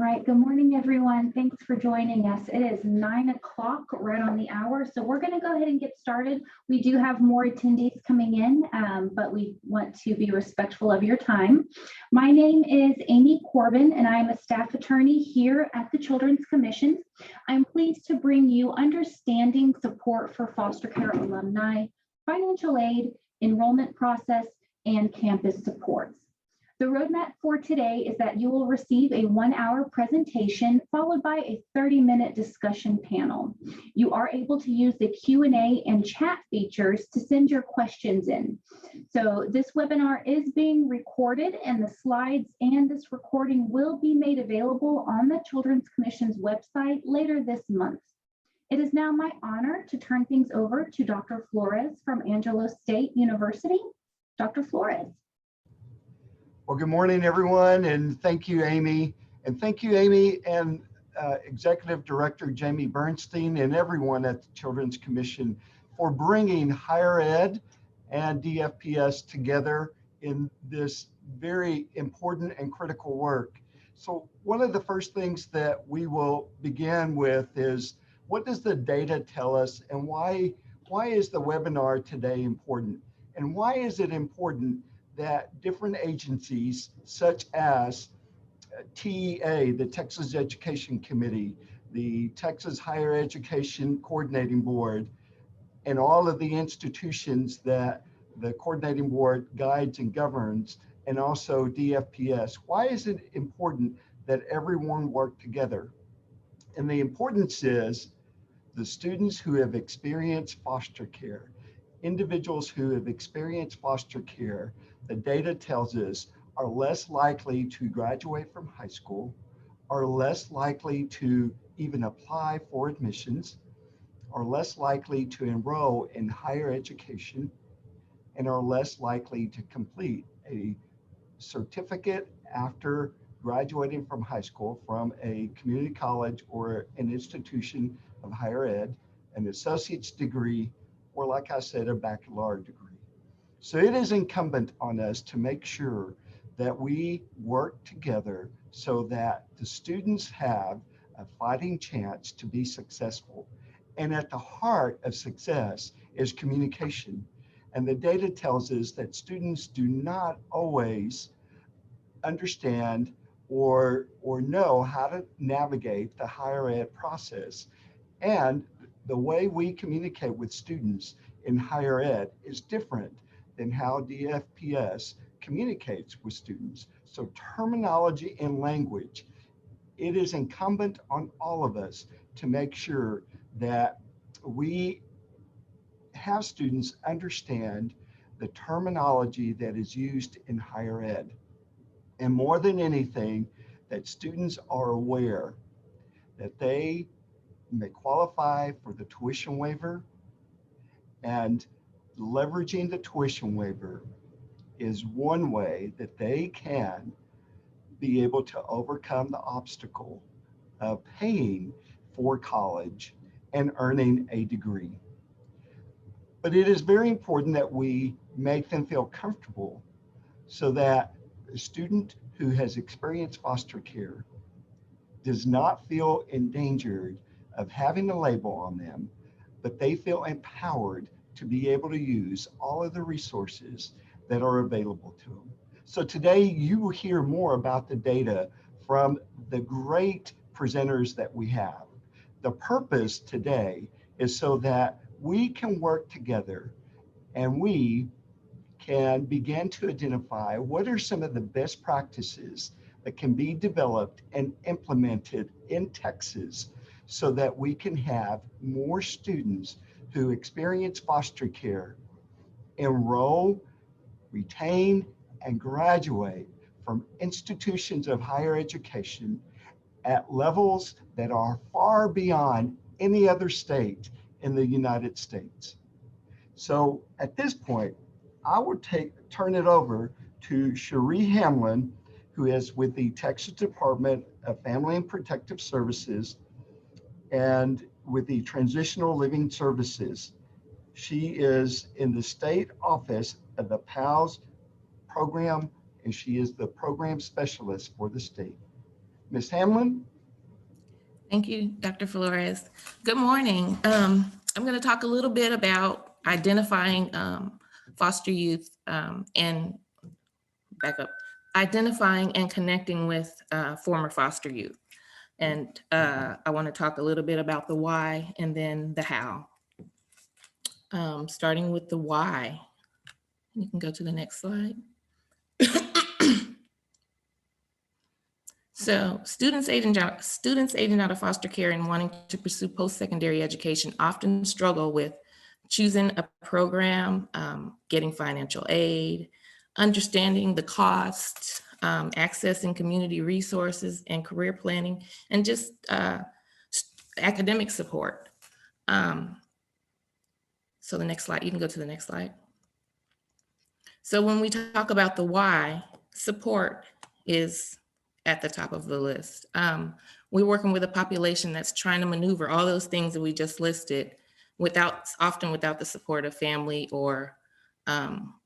right, good morning, everyone. Thanks for joining us. It is 9 o'clock, right on the hour. So we're going to go ahead and get started. We do have more attendees coming in, but we want to be respectful of your time. My name is Amy Corbin, and I am a staff attorney here at the Children's Commission. I'm pleased to bring you understanding support for foster care alumni, financial aid, enrollment process, and campus supports. The roadmap for today is that you will receive a 1-hour presentation followed by a 30-minute discussion panel. You are able to use the Q&A and chat features to send your questions in. So this webinar is being recorded, and the slides and this recording will be made available on the Children's Commission's website later this month. It is now my honor to turn things over to Dr. Flores from Angelo State University. Dr. Flores. Well, good morning, everyone, and thank you, Amy. And thank you, Amy, and Executive Director Jamie Bernstein and everyone at the Children's Commission for bringing higher ed and DFPS together in this very important and critical work. So one of the first things that we will begin with is, what does the data tell us, and why is the webinar today important? And why is it important that different agencies such as TEA, the Texas Education Committee, the Texas Higher Education Coordinating Board, and all of the institutions that the Coordinating Board guides and governs, and also DFPS, why is it important that everyone work together? And the importance is the students who have experienced foster care, individuals who have experienced foster care, the data tells us are less likely to graduate from high school, are less likely to even apply for admissions, are less likely to enroll in higher education, and are less likely to complete a certificate after graduating from high school from a community college or an institution of higher ed, an associate's degree, or like I said, a baccalaureate degree. So it is incumbent on us to make sure that we work together so that the students have a fighting chance to be successful. And at the heart of success is communication. And the data tells us that students do not always understand or know how to navigate the higher ed process. And the way we communicate with students in higher ed is different than how DFPS communicates with students. So terminology and language, it is incumbent on all of us to make sure that we have students understand the terminology that is used in higher ed. And more than anything, that students are aware that they may qualify for the tuition waiver, and leveraging the tuition waiver is one way that they can be able to overcome the obstacle of paying for college and earning a degree. But it is very important that we make them feel comfortable so that a student who has experienced foster care does not feel endangered of having a label on them, but they feel empowered to be able to use all of the resources that are available to them. So today you will hear more about the data from the great presenters that we have. The purpose today is so that we can work together and we can begin to identify what are some of the best practices that can be developed and implemented in Texas so that we can have more students who experience foster care enroll, retain, and graduate from institutions of higher education at levels that are far beyond any other state in the United States. So at this point, I will turn it over to Cherie Hamlin, who is with the Texas Department of Family and Protective Services and with the Transitional Living Services. She is in the state office of the PALS program, and she is the program specialist for the state. Ms. Hamlin? Thank you, Dr. Flores. Good morning. I'm going to talk a little bit about identifying foster youth and identifying and connecting with former foster youth. And I want to talk a little bit about the why and then the how. Starting with the why. You can go to the next slide. So students aging out of foster care and wanting to pursue post-secondary education often struggle with choosing a program, getting financial aid, understanding the costs, accessing community resources and career planning, and just academic support. So the next slide, you can go to the next slide. So when we talk about the why, support is at the top of the list. We're working with a population that's trying to maneuver all those things that we just listed often without the support of family or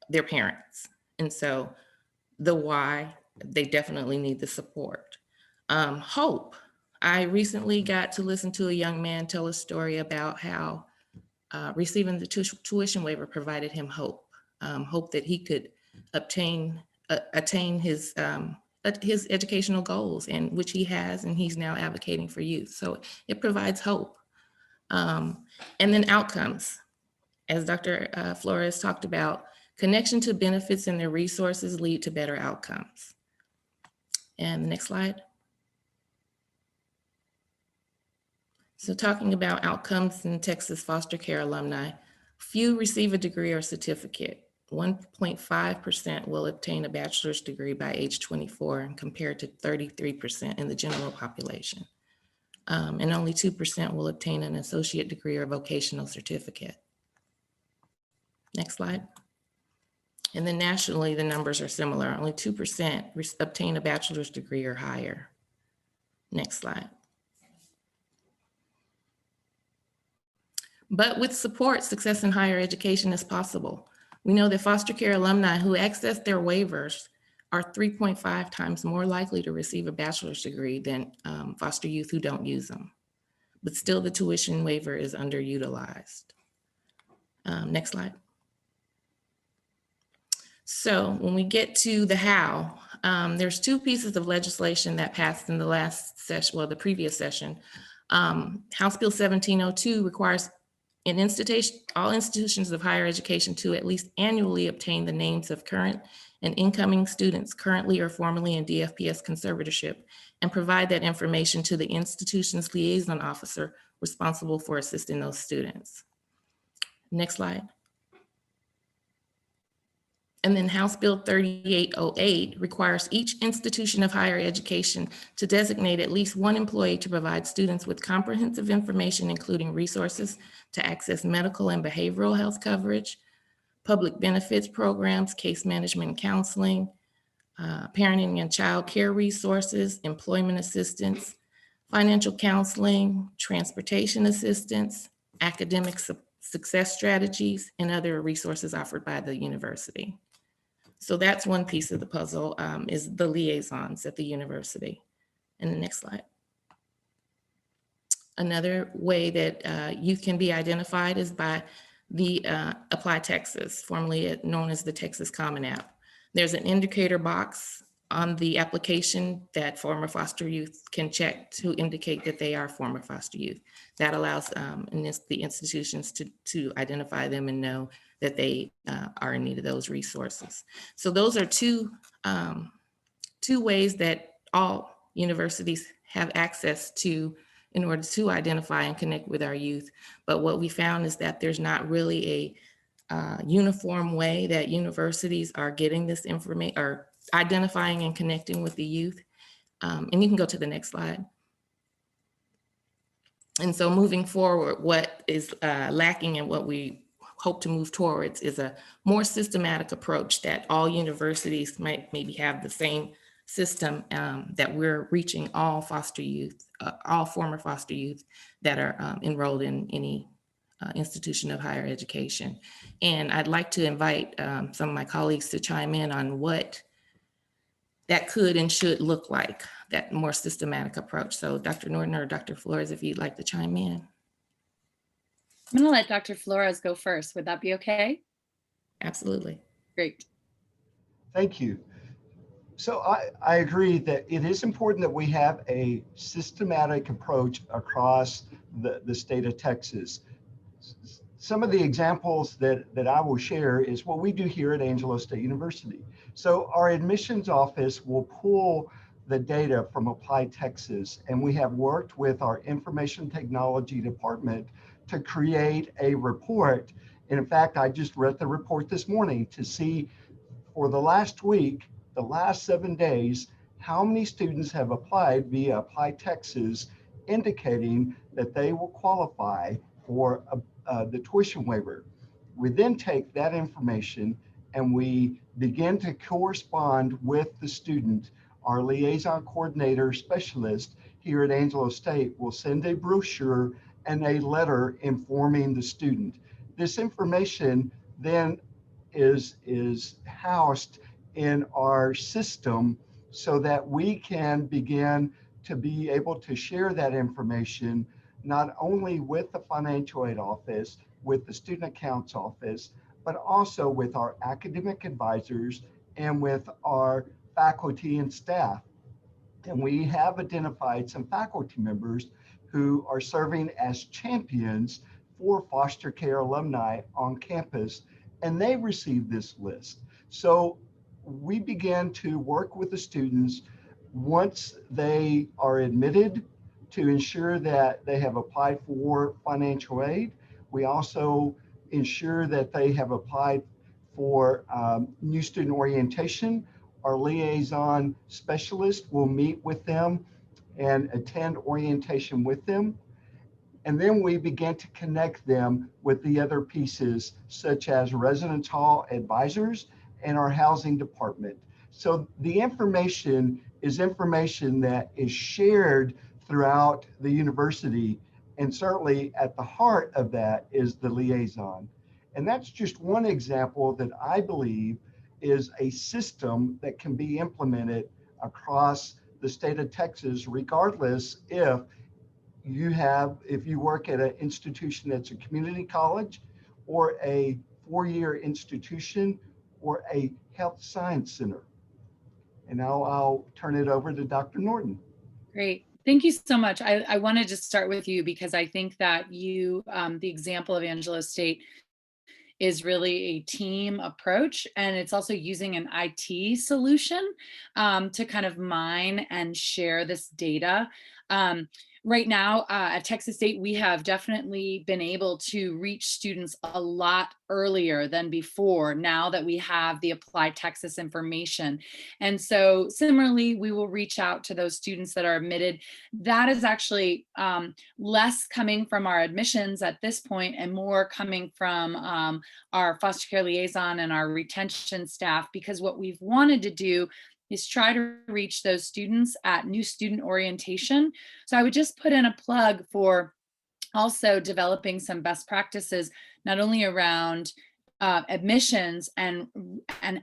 their parents. And so the why, they definitely need the support. Hope. I recently got to listen to a young man tell a story about how receiving the tuition waiver provided him hope. Hope that he could attain his educational goals, and which he has, and he's now advocating for youth. So it provides hope. And then outcomes. As Dr. Flores talked about, connection to benefits and their resources lead to better outcomes. And the next slide. So talking about outcomes in Texas foster care alumni, few receive a degree or certificate. 1.5% will obtain a bachelor's degree by age 24, and compared to 33% in the general population. And only 2% will obtain an associate degree or vocational certificate. Next slide. And then nationally, the numbers are similar. Only 2% obtain a bachelor's degree or higher. Next slide. But with support, success in higher education is possible. We know that foster care alumni who access their waivers are 3.5 times more likely to receive a bachelor's degree than foster youth who don't use them. But still, the tuition waiver is underutilized. Next slide. So when we get to the how, there's two pieces of legislation that passed in the last session, well, the previous session. House Bill 1702 requires all institutions of higher education to at least annually obtain the names of current and incoming students currently or formerly in DFPS conservatorship, and provide that information to the institution's liaison officer responsible for assisting those students. Next slide. And then House Bill 3808 requires each institution of higher education to designate at least one employee to provide students with comprehensive information, including resources to access medical and behavioral health coverage, public benefits programs, case management and counseling, parenting and child care resources, employment assistance, financial counseling, transportation assistance, academic success strategies, and other resources offered by the university. So that's one piece of the puzzle, is the liaisons at the university. And the next slide. Another way that youth can be identified is by the Apply Texas, formerly known as the Texas Common App. There's an indicator box on the application that former foster youth can check to indicate that they are former foster youth. That allows the institutions to identify them and know that they are in need of those resources. So those are two ways that all universities have access to in order to identify and connect with our youth. But what we found is that there's not really a uniform way that universities are getting this information or identifying and connecting with the youth. And you can go to the next slide. And so moving forward, what is lacking and what we hope to move towards is a more systematic approach that all universities might maybe have the same system, that we're reaching all foster youth, all former foster youth that are enrolled in any institution of higher education. And I'd like to invite some of my colleagues to chime in on what that could and should look like, that more systematic approach. So Dr. Norton or Dr. Flores, if you'd like to chime in. I'm going to let Dr. Flores go first. Would that be okay? Absolutely. Great. Thank you. So I agree that it is important that we have a systematic approach across the state of Texas. Some of the examples that I will share is what we do here at Angelo State University. So our admissions office will pull the data from Applied Texas, and we have worked with our information technology department to create a report. And in fact, I just read the report this morning to see for the last week, the last 7 days, how many students have applied via Applied Texas, indicating that they will qualify for the tuition waiver. We then take that information and we begin to correspond with the student. Our liaison coordinator specialist here at Angelo State will send a brochure and a letter informing the student. This information then is housed in our system so that we can begin to be able to share that information not only with the financial aid office, with the student accounts office, but also with our academic advisors and with our faculty and staff. And we have identified some faculty members who are serving as champions for foster care alumni on campus, and they receive this list. So we began to work with the students once they are admitted to ensure that they have applied for financial aid. We also ensure that they have applied for new student orientation. Our liaison specialist will meet with them and attend orientation with them. And then we began to connect them with the other pieces, such as residence hall advisors and our housing department. So the information is information that is shared throughout the university, and certainly at the heart of that is the liaison. And that's just one example that I believe is a system that can be implemented across the state of Texas, regardless if you work at an institution that's a community college or a four-year institution or a health science center. And now I'll turn it over to Dr. Norton. Great. Thank you so much. I wanted to start with you because I think that you, the example of Angelo State is really a team approach, and it's also using an IT solution to kind of mine and share this data. Right now at Texas State, we have definitely been able to reach students a lot earlier than before now that we have the Applied Texas information. And so similarly, we will reach out to those students that are admitted. That is actually less coming from our admissions at this point and more coming from our foster care liaison and our retention staff, because what we've wanted to do is try to reach those students at new student orientation. So I would just put in a plug for also developing some best practices, not only around admissions and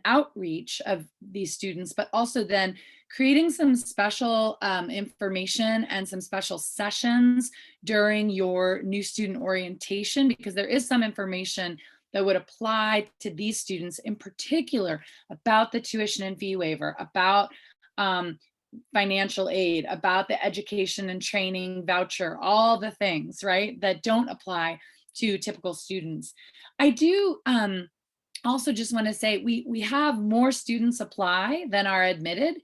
outreach of these students, but also then creating some special information and some special sessions during your new student orientation, because there is some information that would apply to these students in particular about the tuition and fee waiver, about financial aid, about the education and training voucher, all the things, right, that don't apply to typical students. I do also just want to say we have more students apply than are admitted,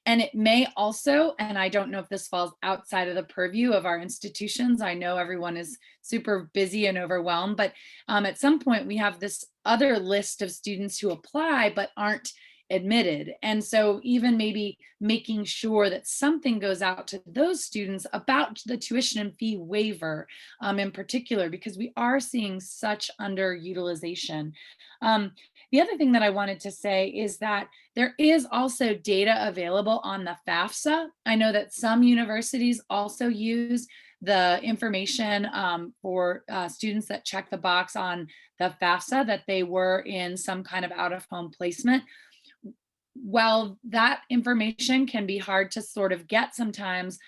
and it may also, and I don't know if this falls outside of the purview of our institutions, I know everyone is super busy and overwhelmed, but at some point we have this other list of students who apply but aren't admitted. And so even maybe making sure that something goes out to those students about the tuition and fee waiver in particular, because we are seeing such underutilization. The other thing that I wanted to say is that there is also data available on the Fafsa. I know that some universities also use the information for students that check the box on the Fafsa that they were in some kind of out-of-home placement. while that information can be hard to sort of get sometimes,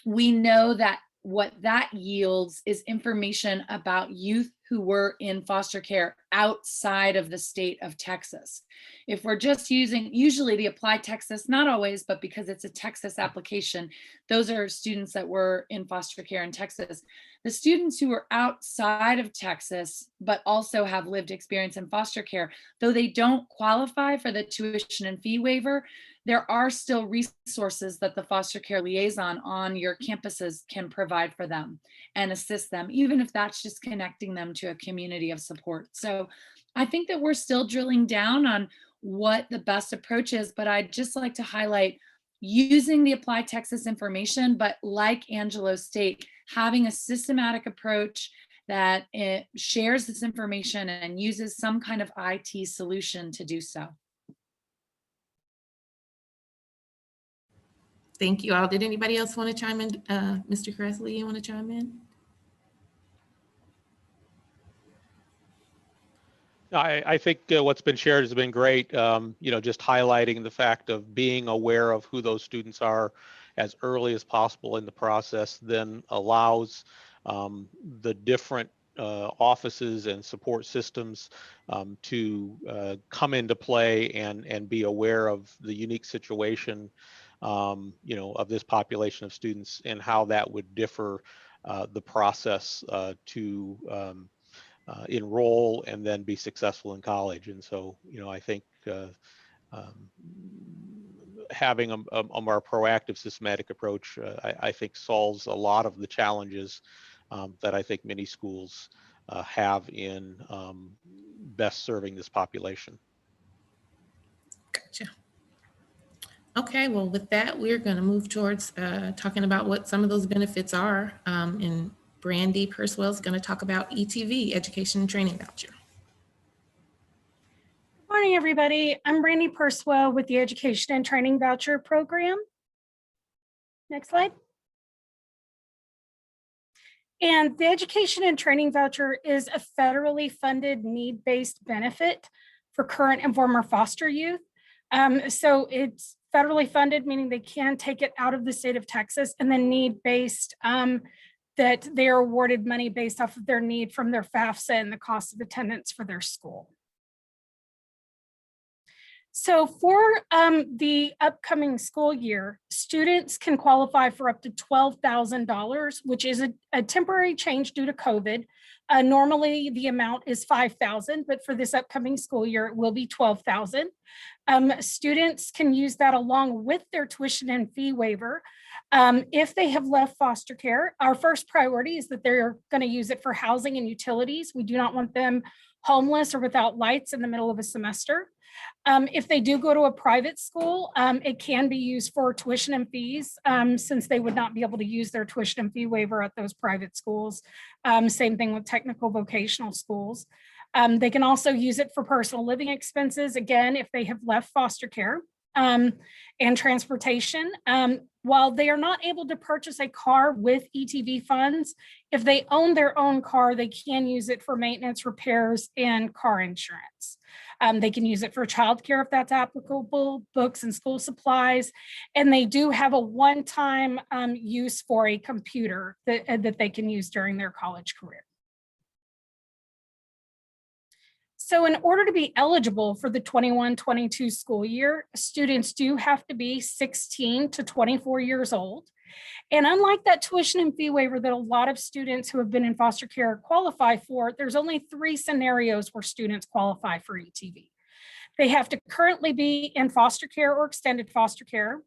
we know that what that yields is information about youth who were in foster care outside of the state of Texas. If we're just using, usually the Apply Texas, not always, but because it's a Texas application, those are students that were in foster care in Texas. The students who are outside of Texas, but also have lived experience in foster care, though they don't qualify for the tuition and fee waiver, there are still resources that the foster care liaison on your campuses can provide for them and assist them, even if that's just connecting them to a community of support. So I think that we're still drilling down on what the best approach is, but I'd just like to highlight using the Apply Texas information, but like Angelo State, having a systematic approach that it shares this information and uses some kind of IT solution to do so. Thank you all. Did anybody else want to chime in? Mr. Cresley, you want to chime in? I think what's been shared has been great. Just highlighting the fact of being aware of who those students are as early as possible in the process then allows the different offices and support systems to come into play and be aware of the unique situation of this population of students and how that would differ the process to enroll and then be successful in college. And so, I think having a more proactive, systematic approach, I think solves a lot of the challenges that I think many schools have in best serving this population. Gotcha. Okay, well, with that, we're going to move towards talking about what some of those benefits are. And Brandy Purswell is going to talk about ETV, Education and Training Voucher. Good morning, everybody. I'm Brandy Purswell with the Education and Training Voucher Program. Next slide. And the Education and Training Voucher is a federally funded need-based benefit for current and former foster youth. So it's federally funded, meaning they can take it out of the state of Texas, and then need-based, that they are awarded money based off of their need from their Fafsa and the cost of attendance for their school. So for the upcoming school year, students can qualify for up to $12,000, which is a temporary change due to COVID. Normally the amount is $5,000, but for this upcoming school year, it will be $12,000. Students can use that along with their tuition and fee waiver. If they have left foster care, our first priority is that they're going to use it for housing and utilities. We do not want them homeless or without lights in the middle of a semester. If they do go to a private school, it can be used for tuition and fees, since they would not be able to use their tuition and fee waiver at those private schools. Same thing with technical vocational schools. They can also use it for personal living expenses, again, if they have left foster care, and transportation. While they are not able to purchase a car with ETV funds, if they own their own car, they can use it for maintenance, repairs, and car insurance. They can use it for childcare if that's applicable, books and school supplies, and they do have a one-time use for a computer that they can use during their college career. So in order to be eligible for the 21-22 school year, students do have to be 16 to 24 years old. And unlike that tuition and fee waiver that a lot of students who have been in foster care qualify for, there's only 3 scenarios where students qualify for ETV. They have to currently be in foster care or extended foster care.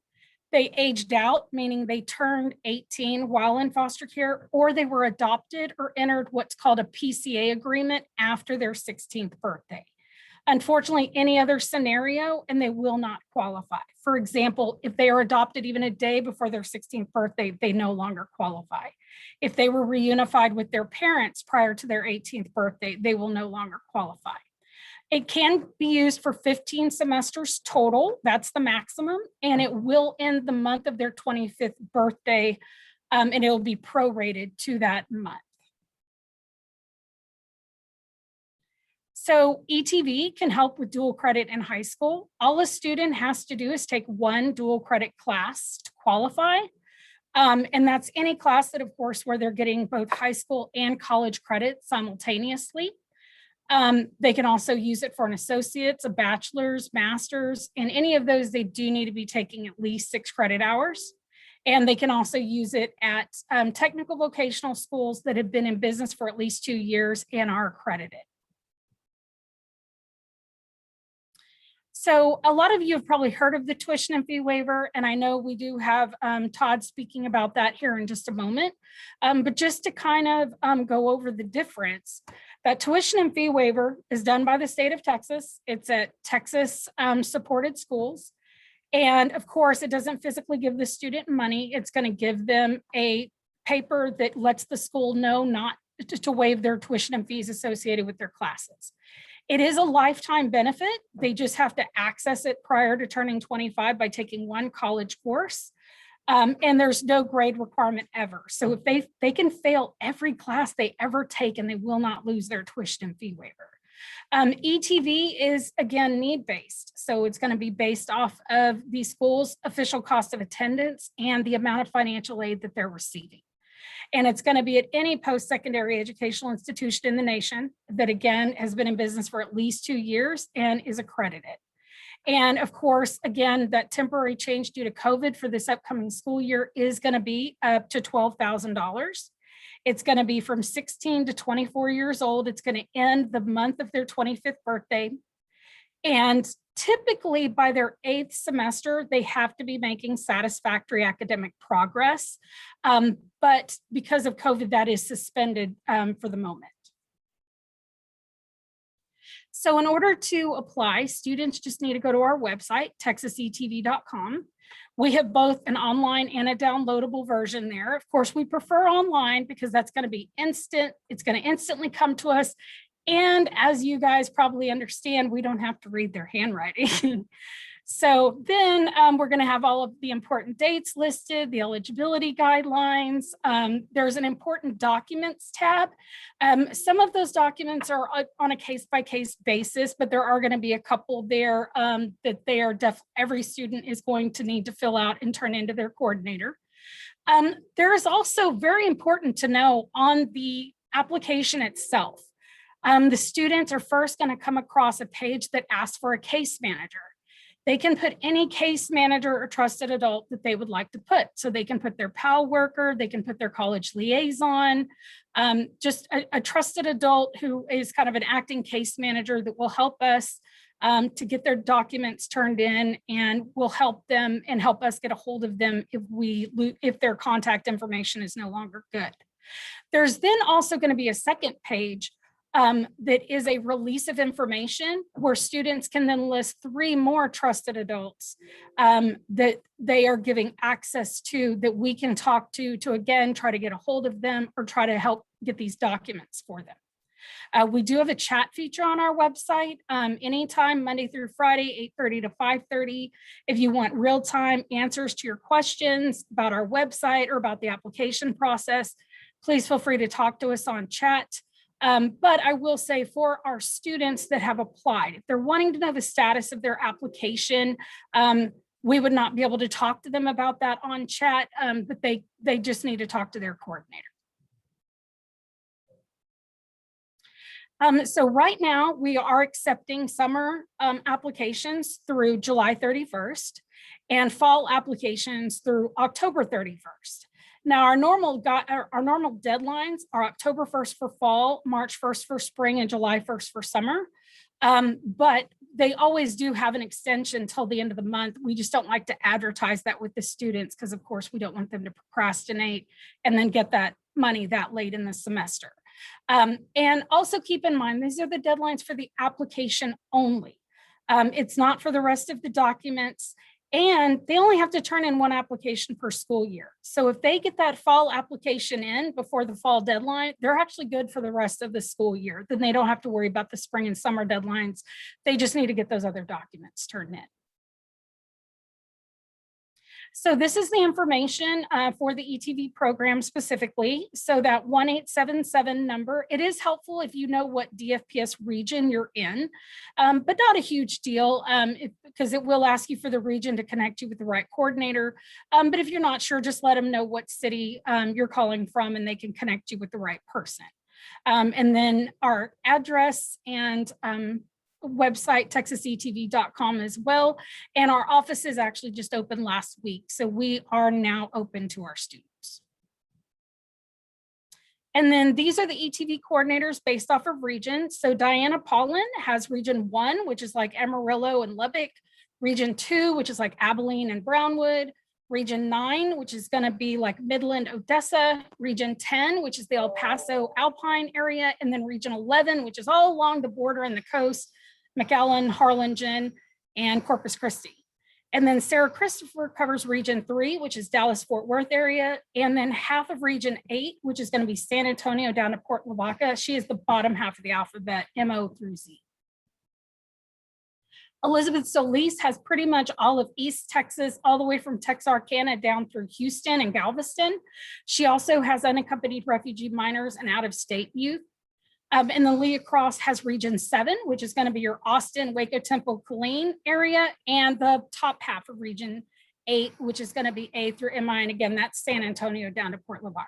They aged out, meaning they turned 18 while in foster care, or they were adopted or entered what's called a PCA agreement after their 16th birthday. Unfortunately, any other scenario, and they will not qualify. For example, if they are adopted even a day before their 16th birthday, they no longer qualify. If they were reunified with their parents prior to their 18th birthday, they will no longer qualify. It can be used for 15 semesters total, that's the maximum, and it will end the month of their 25th birthday, and it will be prorated to that month. So ETV can help with dual credit in high school. All a student has to do is take one dual credit class to qualify. And that's any class that, of course, where they're getting both high school and college credit simultaneously. They can also use it for an associate's, a bachelor's, master's, and any of those, they do need to be taking at least 6 credit hours. And they can also use it at technical vocational schools that have been in business for at least 2 years and are accredited. So a lot of you have probably heard of the tuition and fee waiver, and I know we do have Todd speaking about that here in just a moment. But just to kind of go over the difference, that tuition and fee waiver is done by the state of Texas. It's at Texas supported schools. And of course, it doesn't physically give the student money. It's going to give them a paper that lets the school know not to waive their tuition and fees associated with their classes. It is a lifetime benefit. They just have to access it prior to turning 25 by taking one college course. And there's no grade requirement ever. So if they can fail every class they ever take and they will not lose their tuition and fee waiver. ETV is, again, need-based. So it's going to be based off of the school's official cost of attendance and the amount of financial aid that they're receiving. And it's going to be at any post-secondary educational institution in the nation that, again, has been in business for at least 2 years and is accredited. And of course, again, that temporary change due to COVID for this upcoming school year is going to be up to $12,000. It's going to be from 16 to 24 years old. It's going to end the month of their 25th birthday. And typically by their 8th semester, they have to be making satisfactory academic progress. But because of COVID, that is suspended for the moment. So in order to apply, students just need to go to our website, texasetv.com. We have both an online and a downloadable version there. Of course, we prefer online because that's going to be instant. It's going to instantly come to us. And as you guys probably understand, we don't have to read their handwriting. So then we're going to have all of the important dates listed, the eligibility guidelines. There's an important documents tab. Some of those documents are on a case-by-case basis, but there are going to be a couple there that they are every student is going to need to fill out and turn into their coordinator. There is also very important to know on the application itself. The students are first going to come across a page that asks for a case manager. They can put any case manager or trusted adult that they would like to put. So they can put their PAL worker, they can put their college liaison, just a trusted adult who is kind of an acting case manager that will help us to get their documents turned in and will help them and help us get a hold of them if their contact information is no longer good. There's then also going to be a second page that is a release of information where students can then list 3 more trusted adults that they are giving access to that we can talk to again, try to get a hold of them or try to help get these documents for them. We do have a chat feature on our website anytime, Monday through Friday, 8:30 to 5:30. If you want real-time answers to your questions about our website or about the application process, please feel free to talk to us on chat. But I will say for our students that have applied, if they're wanting to know the status of their application, we would not be able to talk to them about that on chat, but they just need to talk to their coordinator. So right now we are accepting summer applications through July 31st and fall applications through October 31st. Now, our normal deadlines are October 1st for fall, March 1st for spring, and July 1st for summer. But they always do have an extension till the end of the month. We just don't like to advertise that with the students because, of course, we don't want them to procrastinate and then get that money that late in the semester. And also keep in mind, these are the deadlines for the application only. It's not for the rest of the documents. And they only have to turn in 1 application per school year. So if they get that fall application in before the fall deadline, they're actually good for the rest of the school year. Then they don't have to worry about the spring and summer deadlines. They just need to get those other documents turned in. So this is the information for the ETV program specifically. So that 1877 number, it is helpful if you know what DFPS region you're in, but not a huge deal because it will ask you for the region to connect you with the right coordinator. But if you're not sure, just let them know what city you're calling from and they can connect you with the right person. And then our address and website, texasetv.com as well. And our offices actually just opened last week. So we are now open to our students. And then these are the ETV coordinators based off of region. So Diana Paulin has region 1, which is like Amarillo and Lubbock, region 2, which is like Abilene and Brownwood, region 9, which is going to be like Midland, Odessa, region 10, which is the El Paso Alpine area, and then region 11, which is all along the border and the coast, McAllen, Harlingen, and Corpus Christi. And then Sarah Christopher covers region 3, which is Dallas-Fort Worth area, and then half of region 8, which is going to be San Antonio down to Port Lavaca. She is the bottom half of the alphabet, M-O through Z. Elizabeth Solis has pretty much all of East Texas, all the way from Texarkana down through Houston and Galveston. She also has unaccompanied refugee minors and out-of-state youth. And then Leah Cross has region 7, which is going to be your Austin, Waco, Temple, Killeen area, and the top half of region 8, which is going to be A through MI. And again, that's San Antonio down to Port Lavaca.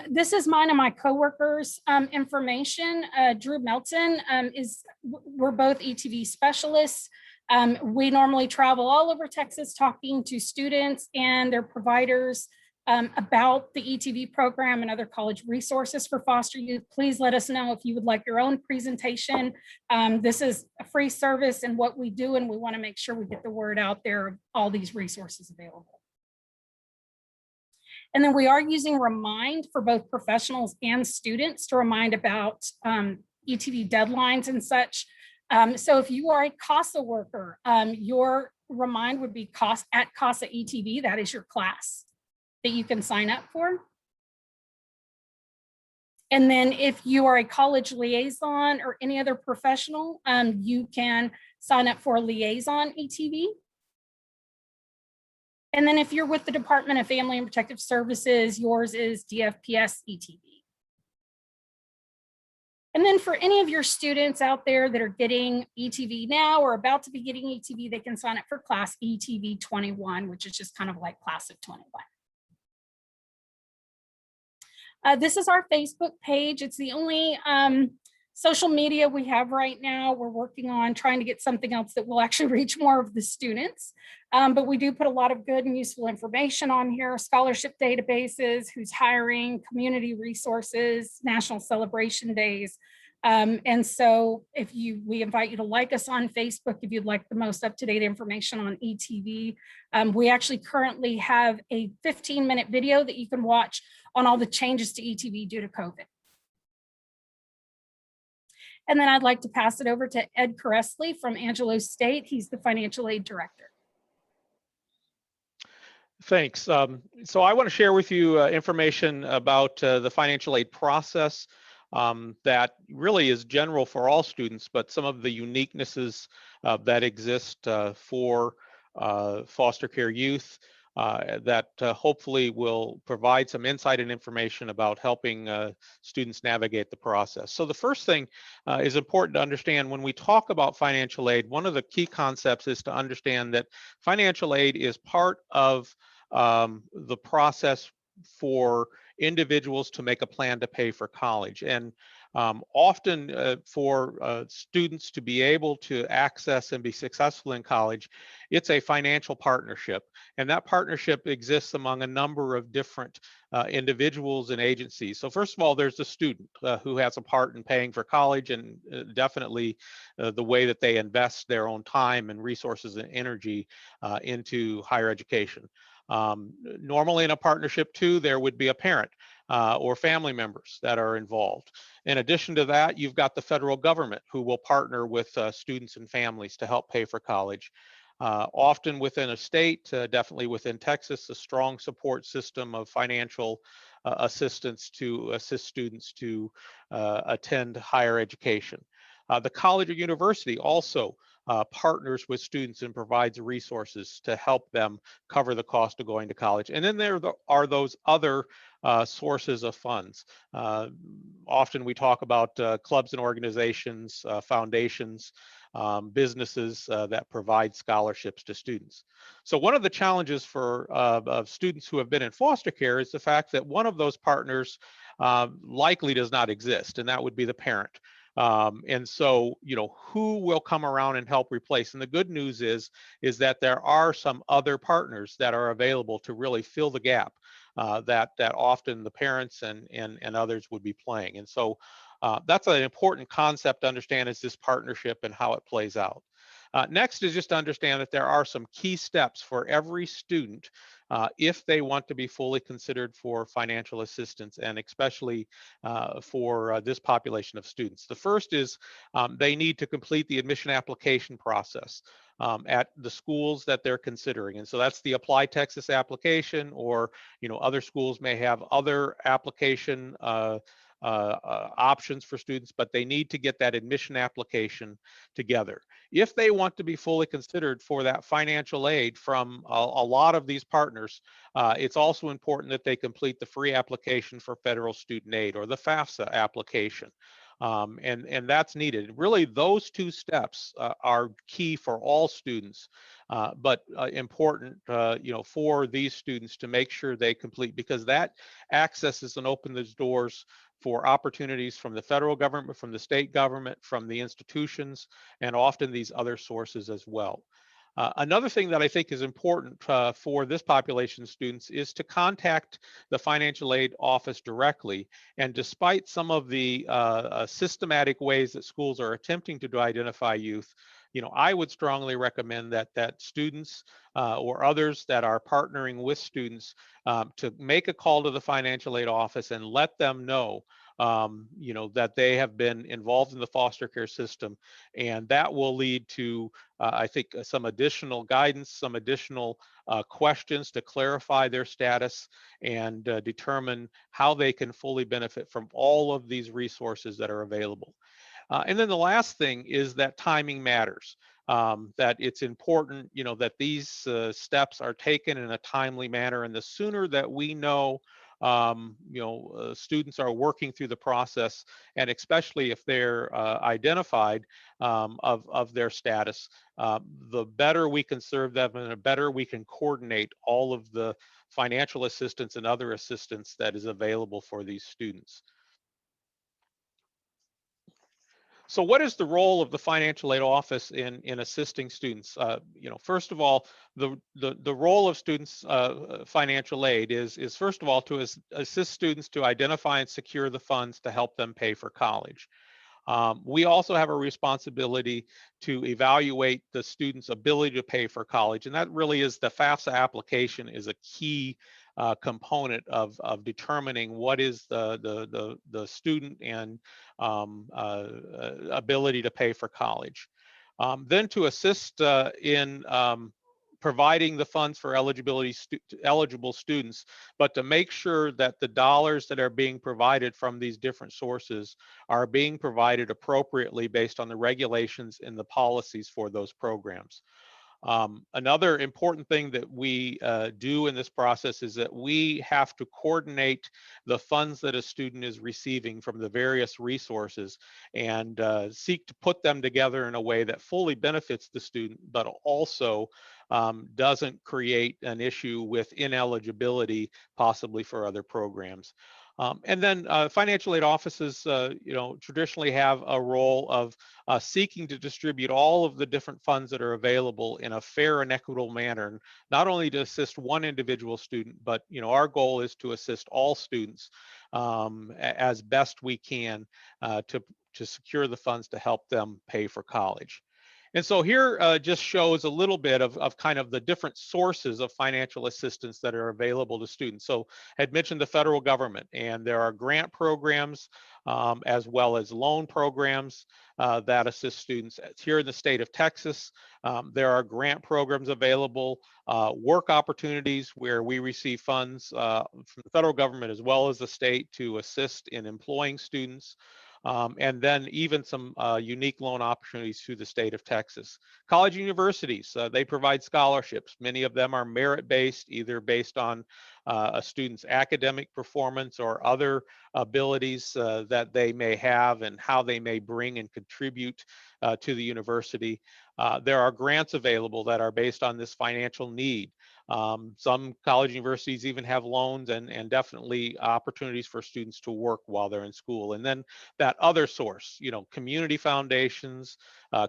This is mine and my coworkers' information. Drew Melton we're both ETV specialists. We normally travel all over Texas talking to students and their providers about the ETV program and other college resources for foster youth. Please let us know if you would like your own presentation. This is a free service and what we do, and we want to make sure we get the word out there of all these resources available. And then we are using Remind for both professionals and students to remind about ETV deadlines and such. So if you are a CASA worker, your Remind would be at CASA ETV. That is your class that you can sign up for. And then if you are a college liaison or any other professional, you can sign up for Liaison ETV. And then if you're with the Department of Family and Protective Services, yours is DFPS ETV. And then for any of your students out there that are getting ETV now or about to be getting ETV, they can sign up for class ETV 21, which is just kind of like class of 21. This is our Facebook page. It's the only social media we have right now. We're working on trying to get something else that will actually reach more of the students. But we do put a lot of good and useful information on here, scholarship databases, who's hiring, community resources, national celebration days. And so we invite you to like us on Facebook if you'd like the most up-to-date information on ETV. We actually currently have a 15-minute video that you can watch on all the changes to ETV due to COVID. And then I'd like to pass it over to Ed Caressley from Angelo State. He's the financial aid director. Thanks. So I want to share with you information about the financial aid process that really is general for all students, but some of the uniquenesses that exist for foster care youth that hopefully will provide some insight and information about helping students navigate the process. So the first thing is important to understand when we talk about financial aid. One of the key concepts is to understand that financial aid is part of the process for individuals to make a plan to pay for college. And often for students to be able to access and be successful in college, it's a financial partnership. And that partnership exists among a number of different individuals and agencies. So first of all, there's the student who has a part in paying for college, and definitely the way that they invest their own time and resources and energy into higher education. Normally in a partnership too, there would be a parent or family members that are involved. In addition to that, you've got the federal government who will partner with students and families to help pay for college. Often within a state, definitely within Texas, a strong support system of financial assistance to assist students to attend higher education. The college or university also partners with students and provides resources to help them cover the cost of going to college. And then there are those other sources of funds. Often we talk about clubs and organizations, foundations, businesses that provide scholarships to students. So one of the challenges for of students who have been in foster care is the fact that one of those partners likely does not exist, and that would be the parent. And so, who will come around and help replace? And the good news is that there are some other partners that are available to really fill the gap that often the parents and others would be playing. And so that's an important concept to understand, is this partnership and how it plays out. Next is just to understand that there are some key steps for every student if they want to be fully considered for financial assistance, and especially for this population of students. The first is they need to complete the admission application process at the schools that they're considering. And so that's the Apply Texas application, or other schools may have other application options for students, but they need to get that admission application together. If they want to be fully considered for that financial aid from a lot of these partners, it's also important that they complete the free application for federal student aid, or the Fafsa application. And that's needed. Really, those two steps are key for all students, but important, for these students to make sure they complete, because that accesses and opens those doors for opportunities from the federal government, from the state government, from the institutions, and often these other sources as well. Another thing that I think is important for this population of students is to contact the financial aid office directly. And despite some of the systematic ways that schools are attempting to identify youth, I would strongly recommend that students or others that are partnering with students to make a call to the financial aid office and let them know that they have been involved in the foster care system, and that will lead to, I think, some additional guidance, some additional questions to clarify their status and determine how they can fully benefit from all of these resources that are available. And then the last thing is that timing matters. That it's important, that these steps are taken in a timely manner, and the sooner that we know students are working through the process, and especially if they're identified of their status, the better we can serve them, and the better we can coordinate all of the financial assistance and other assistance that is available for these students. So what is the role of the financial aid office in assisting students? First of all, the role of students financial aid is first of all to assist students to identify and secure the funds to help them pay for college. We also have a responsibility to evaluate the student's ability to pay for college, and that really is the FAFSA application is a key component of determining what is the student and ability to pay for college. Then to assist in providing the funds for eligible students, but to make sure that the dollars that are being provided from these different sources are being provided appropriately based on the regulations and the policies for those programs. Another important thing that we do in this process is that we have to coordinate the funds that a student is receiving from the various resources and seek to put them together in a way that fully benefits the student, but also doesn't create an issue with ineligibility possibly for other programs. And then financial aid offices, traditionally have a role of seeking to distribute all of the different funds that are available in a fair and equitable manner, not only to assist one individual student, but our goal is to assist all students as best we can to secure the funds to help them pay for college. And so here just shows a little bit of kind of the different sources of financial assistance that are available to students. So I had mentioned the federal government, and there are grant programs as well as loan programs that assist students. Here in the state of Texas, there are grant programs available, work opportunities where we receive funds from the federal government as well as the state to assist in employing students. and then even some unique loan opportunities through the state of Texas. College universities, they provide scholarships. Many of them are merit-based, either based on a student's academic performance or other abilities that they may have and how they may bring and contribute to the university. There are grants available that are based on this financial need. Some college universities even have loans and definitely opportunities for students to work while they're in school. And then that other source, you know, community foundations,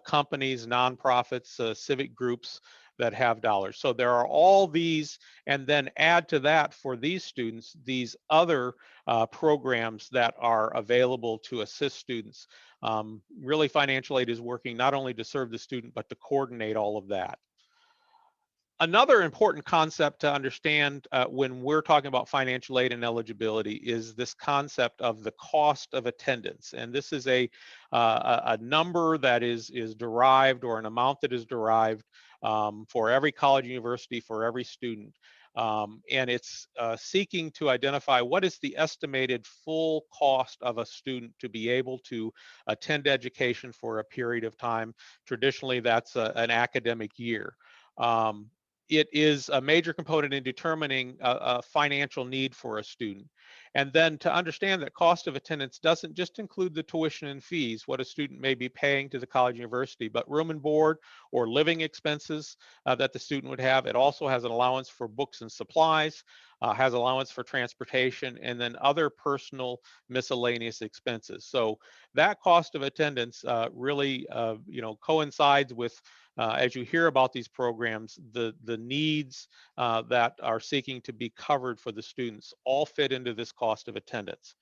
companies, nonprofits, civic groups that have dollars. So there are all these, and then add to that for these students, these other programs that are available to assist students. Really, financial aid is working not only to serve the student, but to coordinate all of that. Another important concept to understand when we're talking about financial aid and eligibility is this concept of the cost of attendance. And this is a number that is derived, or an amount that is derived for every college university, for every student. And it's seeking to identify what is the estimated full cost of a student to be able to attend education for a period of time. Traditionally, that's an academic year. It is a major component in determining a financial need for a student. And then to understand that cost of attendance doesn't just include the tuition and fees, what a student may be paying to the college university, but room and board or living expenses that the student would have. It also has an allowance for books and supplies, has allowance for transportation, and then other personal miscellaneous expenses. So that cost of attendance really coincides with as you hear about these programs, the needs that are seeking to be covered for the students all fit into this cost of attendance.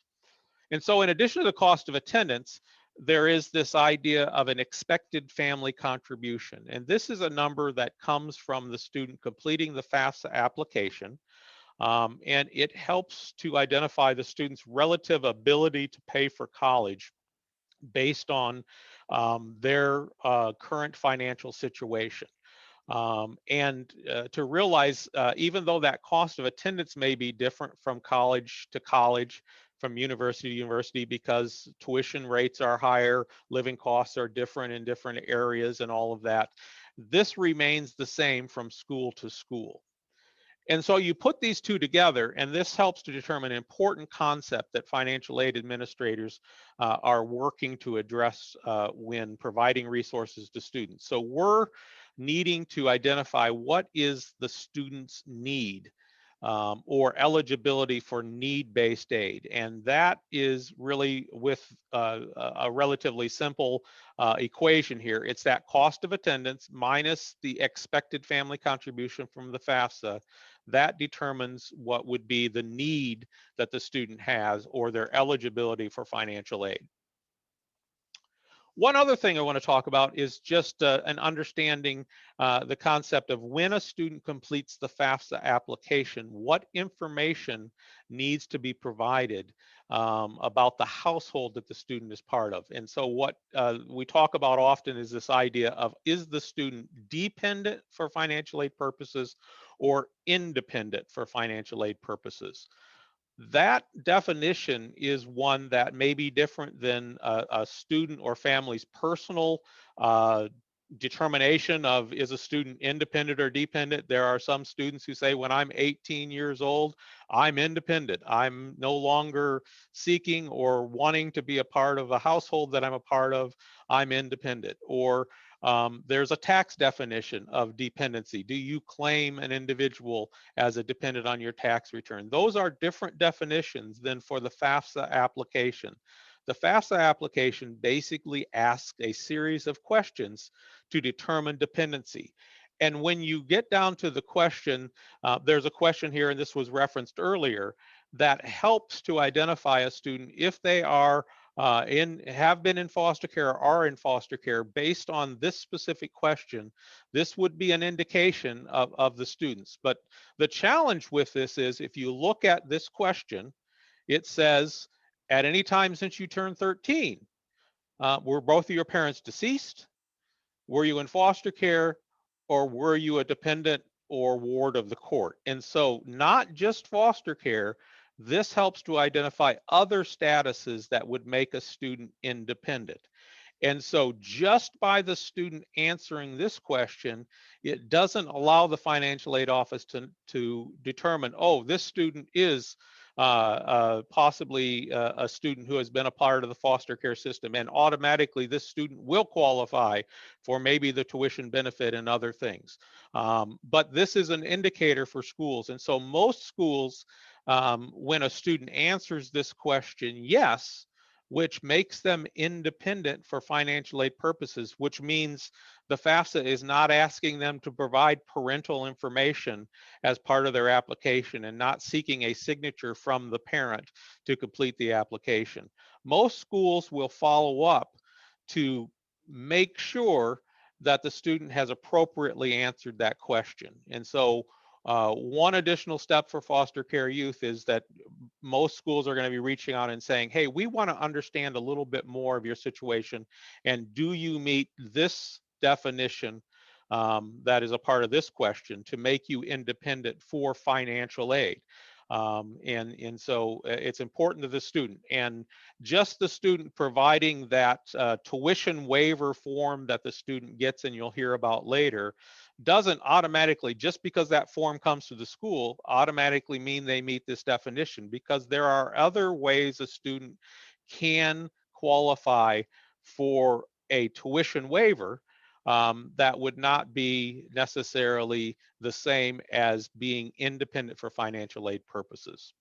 And so in addition to the cost of attendance, there is this idea of an expected family contribution. And this is a number that comes from the student completing the Fafsa application. And it helps to identify the student's relative ability to pay for college based on their current financial situation. And to realize, even though that cost of attendance may be different from college to college, from university to university, because tuition rates are higher, living costs are different in different areas and all of that, this remains the same from school to school. And so you put these two together, and this helps to determine an important concept that financial aid administrators are working to address when providing resources to students. So we're needing to identify what is the student's need or eligibility for need-based aid. And that is really with a relatively simple equation here. It's that cost of attendance minus the expected family contribution from the FAFSA. That determines what would be the need that the student has or their eligibility for financial aid. One other thing I want to talk about is just an understanding the concept of when a student completes the FAFSA application, what information needs to be provided about the household that the student is part of. And so what we talk about often is this idea of, is the student dependent for financial aid purposes or independent for financial aid purposes? That definition is one that may be different than a student or family's personal determination of, is a student independent or dependent. There are some students who say, when I'm 18 years old, I'm independent. I'm no longer seeking or wanting to be a part of a household that I'm a part of. I'm independent. Or there's a tax definition of dependency. Do you claim an individual as a dependent on your tax return? Those are different definitions than for the FAFSA application. The FAFSA application basically asks a series of questions to determine dependency. And when you get down to the question, there's a question here, and this was referenced earlier, that helps to identify a student if they are have been in foster care or are in foster care. Based on this specific question, this would be an indication of the students. But the challenge with this is, if you look at this question, it says, at any time since you turned 13, were both of your parents deceased? Were you in foster care? Or were you a dependent or ward of the court? And so not just foster care, This helps to identify other statuses that would make a student independent. And so just by the student answering this question, it doesn't allow the financial aid office to determine, oh, this student is possibly a student who has been a part of the foster care system, and automatically this student will qualify for maybe the tuition benefit and other things. But this is an indicator for schools. And so most schools, when a student answers this question, yes, which makes them independent for financial aid purposes, which means the FAFSA is not asking them to provide parental information as part of their application and not seeking a signature from the parent to complete the application. Most schools will follow up to make sure that the student has appropriately answered that question. And so one additional step for foster care youth is that most schools are going to be reaching out and saying, hey, we want to understand a little bit more of your situation, and do you meet this definition that is a part of this question to make you independent for financial aid. And so it's important to the student, and just the student providing that tuition waiver form that the student gets, and you'll hear about later, doesn't automatically, just because that form comes to the school, automatically mean they meet this definition, because there are other ways a student can qualify for a tuition waiver that would not be necessarily the same as being independent for financial aid purposes.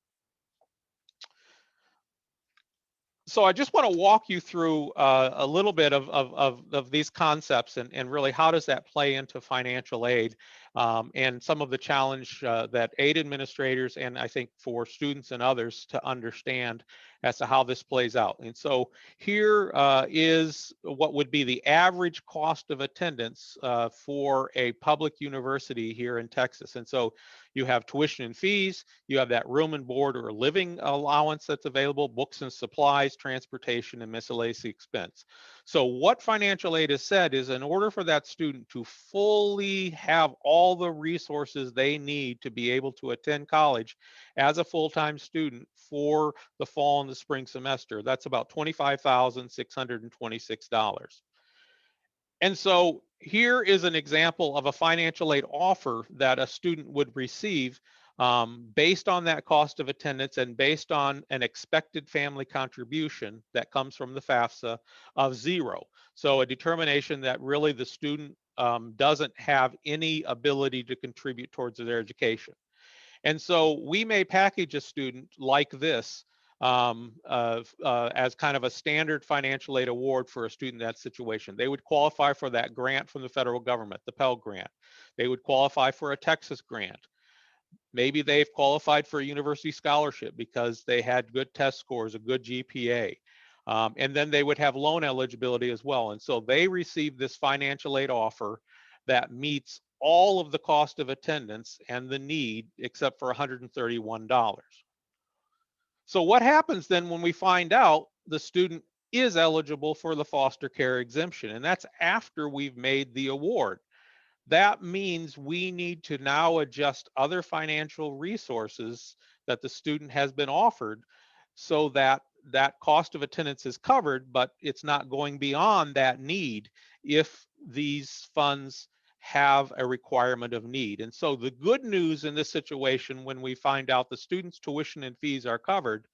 So I just want to walk you through a little bit of these concepts, and really how does that play into financial aid, and some of the challenge that aid administrators, and I think for students and others, to understand as to how this plays out. And so here is what would be the average cost of attendance for a public university here in Texas. And so you have tuition and fees, you have that room and board or living allowance that's available, books and supplies, transportation, and miscellaneous expense. So what financial aid has said is, in order for that student to fully have all the resources they need to be able to attend college as a full-time student for the fall and the spring semester, that's about $25,626. And so here is an example of a financial aid offer that a student would receive based on that cost of attendance and based on an expected family contribution that comes from the FAFSA of 0. So a determination that really the student doesn't have any ability to contribute towards their education. And so we may package a student like this as kind of a standard financial aid award for a student in that situation. They would qualify for that grant from the federal government, the Pell Grant. They would qualify for a Texas grant. Maybe they've qualified for a university scholarship because they had good test scores, a good GPA. And then they would have loan eligibility as well. And so they receive this financial aid offer that meets all of the cost of attendance and the need except for $131. So what happens then when we find out the student is eligible for the foster care exemption? And that's after we've made the award. That means we need to now adjust other financial resources that the student has been offered so that that cost of attendance is covered, but it's not going beyond that need if these funds have a requirement of need. And so the good news in this situation, when we find out the student's tuition and fees are covered,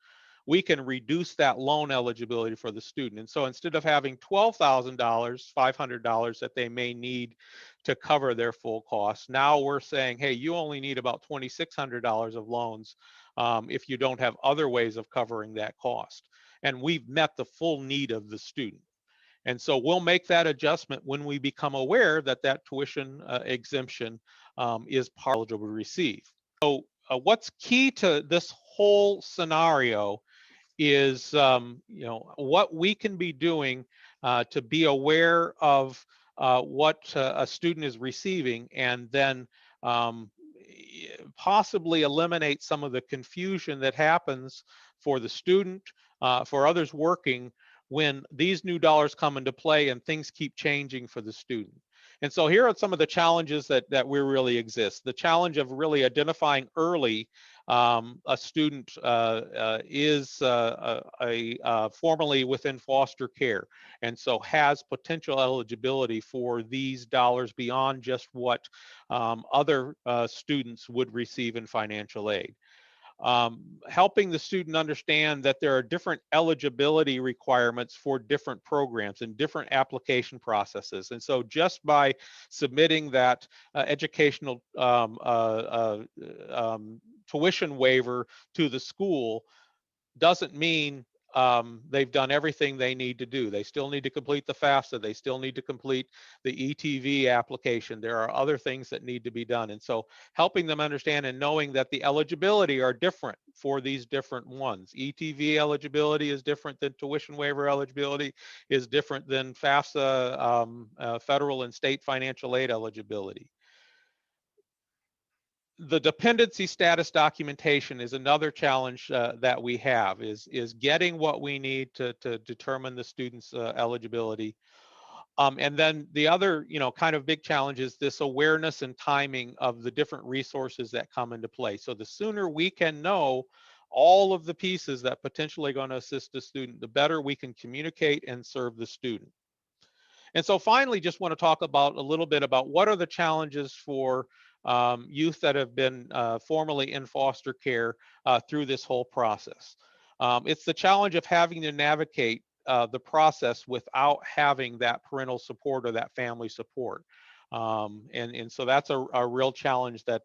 we can reduce that loan eligibility for the student. And so instead of having $12,000, $500 that they may need to cover their full costs, now we're saying, hey, you only need about $2,600 of loans if you don't have other ways of covering that cost. And we've met the full need of the student. And so we'll make that adjustment when we become aware that that tuition exemption is eligible to receive. So what's key to this whole scenario is what we can be doing to be aware of what a student is receiving, and then possibly eliminate some of the confusion that happens for the student, for others working, when these new dollars come into play and things keep changing for the student. And so here are some of the challenges that really exist. The challenge of really identifying early a student is formally within foster care, and so has potential eligibility for these dollars beyond just what other students would receive in financial aid. Helping the student understand that there are different eligibility requirements for different programs and different application processes. And so just by submitting that educational tuition waiver to the school doesn't mean they've done everything they need to do. They still need to complete the FAFSA. They still need to complete the ETV application. There are other things that need to be done. And so helping them understand and knowing that the eligibility are different for these different ones. ETV eligibility is different than tuition waiver eligibility, is different than FAFSA, federal and state financial aid eligibility. The dependency status documentation is another challenge that we have, is getting what we need to determine the student's eligibility. And then the other, kind of big challenge is this awareness and timing of the different resources that come into play. So the sooner we can know all of the pieces that potentially are going to assist the student, the better we can communicate and serve the student. And so finally, just want to talk about a little bit about what are the challenges for youth that have been formally in foster care through this whole process. It's the challenge of having to navigate the process without having that parental support or that family support. And so that's a real challenge that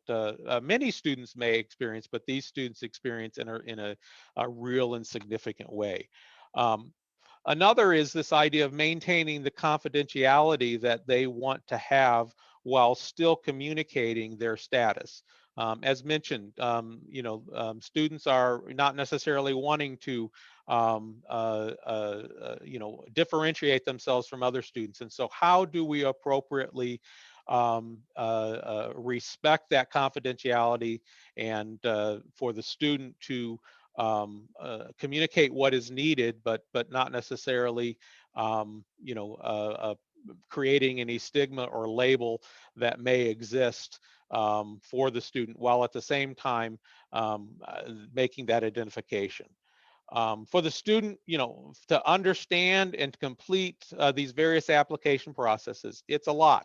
many students may experience, but these students experience in a real and significant way. Another is this idea of maintaining the confidentiality that they want to have while still communicating their status. As mentioned, students are not necessarily wanting to, differentiate themselves from other students. And so how do we appropriately respect that confidentiality and for the student to communicate what is needed, but not necessarily, creating any stigma or label that may exist for the student, while at the same time making that identification. For the student, to understand and to complete these various application processes, it's a lot.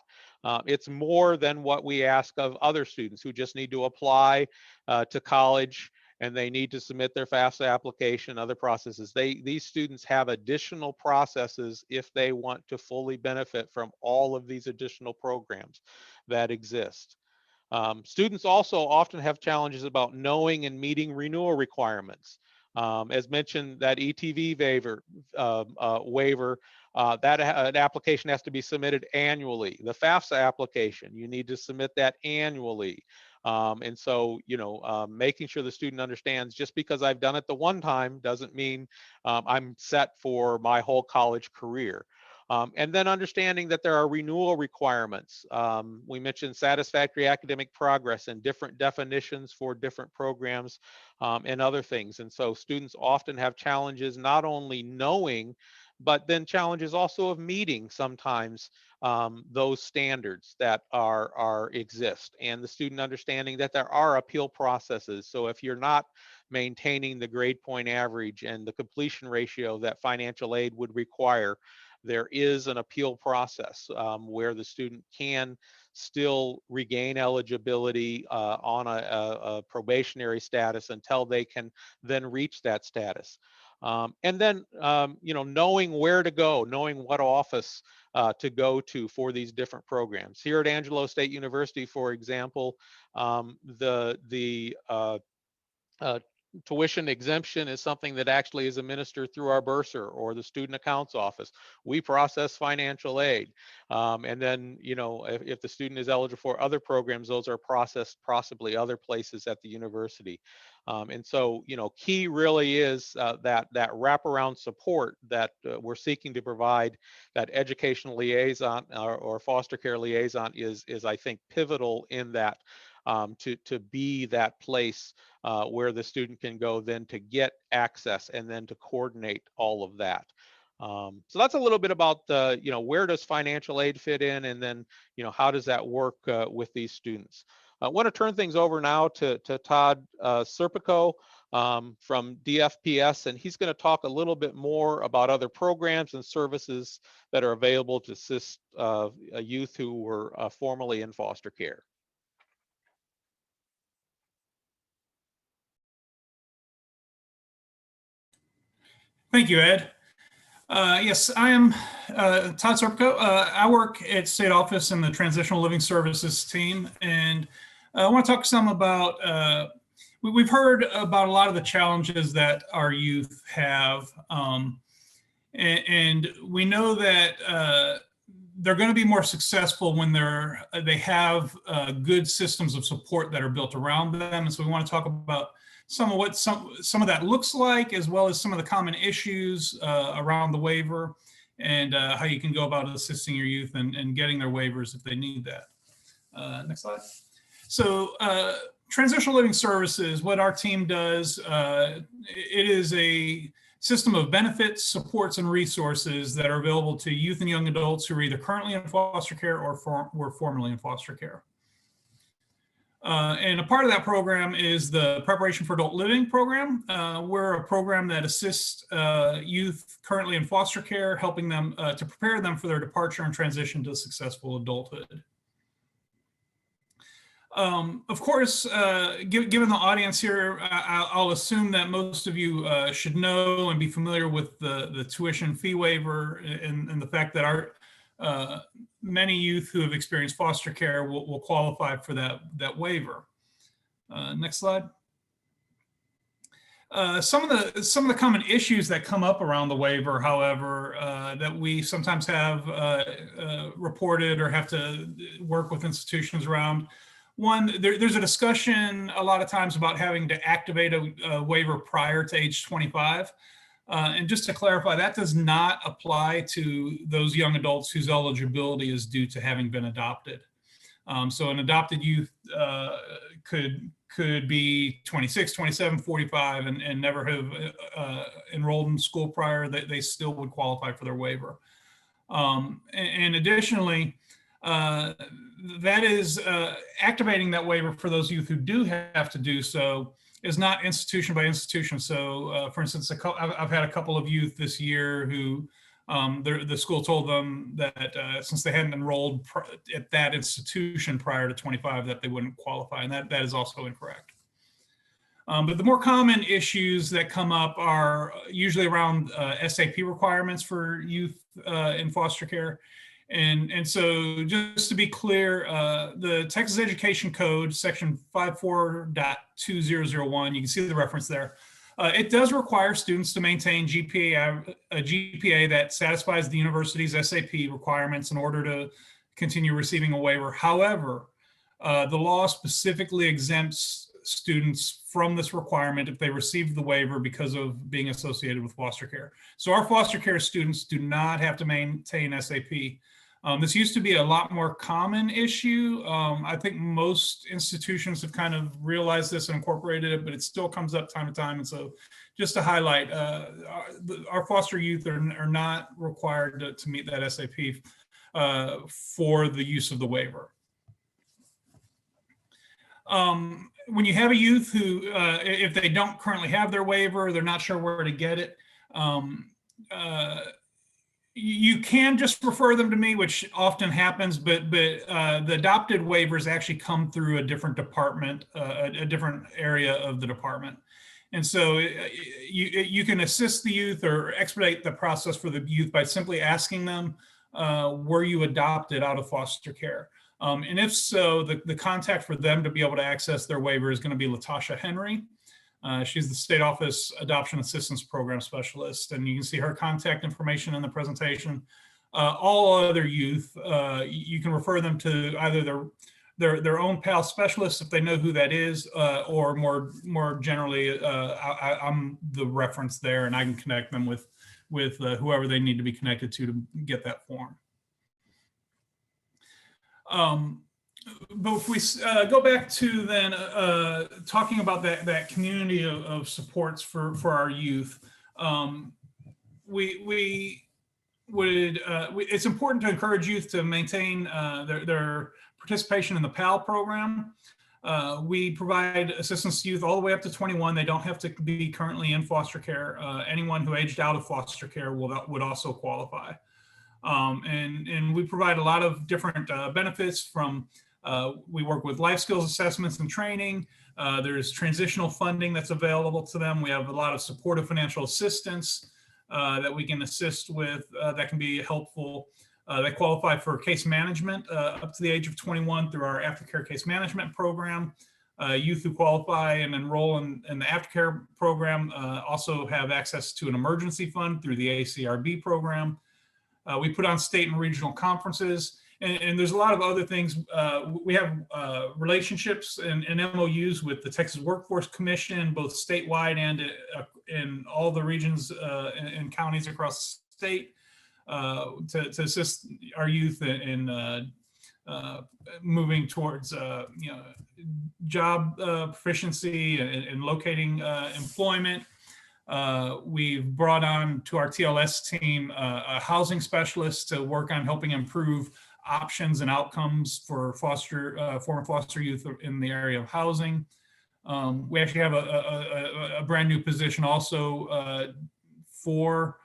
It's more than what we ask of other students who just need to apply to college and they need to submit their FAFSA application, other processes. These students have additional processes if they want to fully benefit from all of these additional programs that exist. Students also often have challenges about knowing and meeting renewal requirements. As mentioned, that ETV waiver, that application has to be submitted annually. The FAFSA application, you need to submit that annually. And so, making sure the student understands just because I've done it the one time doesn't mean I'm set for my whole college career. And then understanding that there are renewal requirements. We mentioned satisfactory academic progress and different definitions for different programs and other things. And so students often have challenges not only knowing, but then challenges also of meeting sometimes those standards that exist, and the student understanding that there are appeal processes. So if you're not maintaining the grade point average and the completion ratio that financial aid would require, there is an appeal process where the student can still regain eligibility on a probationary status until they can then reach that status. And then, knowing where to go, knowing what office to go to for these different programs. Here at Angelo State University, for example, the tuition exemption is something that actually is administered through our bursar or the student accounts office. We process financial aid. And then, if the student is eligible for other programs, those are processed possibly other places at the university. And so, key really is that wraparound support that we're seeking to provide. That educational liaison or foster care liaison is I think pivotal in that, to be that place where the student can go then to get access and then to coordinate all of that. So that's a little bit about where does financial aid fit in, and then how does that work with these students. I want to turn things over now to Todd Serpico from DFPS, and he's going to talk a little bit more about other programs and services that are available to assist youth who were formerly in foster care. Thank you, Ed. Yes, I am Todd Serpico. I work at State Office in the Transitional Living Services team, and I want to talk some about, we've heard about a lot of the challenges that our youth have, and we know that they're going to be more successful when they have good systems of support that are built around them. And so we want to talk about some of what some of that looks like, as well as some of the common issues around the waiver, and how you can go about assisting your youth and getting their waivers if they need that. Next slide. So Transitional Living Services, what our team does, it is a system of benefits, supports, and resources that are available to youth and young adults who are either currently in foster care or were formerly in foster care. And a part of that program is the Preparation for Adult Living program. We're a program that assists youth currently in foster care, helping them to prepare them for their departure and transition to successful adulthood. Of course, given the audience here, I'll assume that most of you should know and be familiar with the tuition fee waiver and the fact that our many youth who have experienced foster care will qualify for that waiver. Next slide. Some of the common issues that come up around the waiver, however, that we sometimes have reported or have to work with institutions around. One, there's a discussion a lot of times about having to activate a waiver prior to age 25. And just to clarify, that does not apply to those young adults whose eligibility is due to having been adopted. So an adopted youth could be 26, 27, 45 and never have enrolled in school prior. They still would qualify for their waiver. And additionally, that is activating that waiver for those youth who do have to do so is not institution by institution. So for instance, I've had a couple of youth this year who the school told them that since they hadn't enrolled at that institution prior to 25, that they wouldn't qualify, and that is also incorrect. But the more common issues that come up are usually around SAP requirements for youth in foster care. And so just to be clear, the Texas Education Code, section 54.2001, you can see the reference there. It does require students to maintain a GPA that satisfies the university's SAP requirements in order to continue receiving a waiver. However, the law specifically exempts students from this requirement if they receive the waiver because of being associated with foster care. So our foster care students do not have to maintain SAP. This used to be a lot more common issue. I think most institutions have kind of realized this and incorporated it, but it still comes up time to time. And so just to highlight, our foster youth are not required to meet that SAP for the use of the waiver. When you have a youth who, if they don't currently have their waiver, they're not sure where to get it, you can just refer them to me, which often happens, but the adopted waivers actually come through a different department, a different area of the department. And so you can assist the youth or expedite the process for the youth by simply asking them, were you adopted out of foster care? And if so, the contact for them to be able to access their waiver is going to be Latasha Henry. She's the State Office Adoption Assistance Program Specialist, and you can see her contact information in the presentation. All other youth, you can refer them to either their own PAL specialist if they know who that is, or more generally, I'm the reference there, and I can connect them with whoever they need to be connected to get that form. But if we go back to then talking about that community of supports for our youth, it's important to encourage youth to maintain their participation in the PAL program. We provide assistance to youth all the way up to 21. They don't have to be currently in foster care. Anyone who aged out of foster care would also qualify. And we provide a lot of different benefits from, we work with life skills assessments and training. There's transitional funding that's available to them. We have a lot of supportive financial assistance that we can assist with that can be helpful. They qualify for case management up to the age of 21 through our aftercare case management program. Youth who qualify and enroll in the aftercare program also have access to an emergency fund through the ACRB program. We put on state and regional conferences, and there's a lot of other things. We have relationships and MOUs with the Texas Workforce Commission, both statewide and in all the regions and counties across the state. To assist our youth in moving towards job proficiency and locating employment. We've brought on to our TLS team a housing specialist to work on helping improve options and outcomes for former foster youth in the area of housing. We actually have a brand new position also for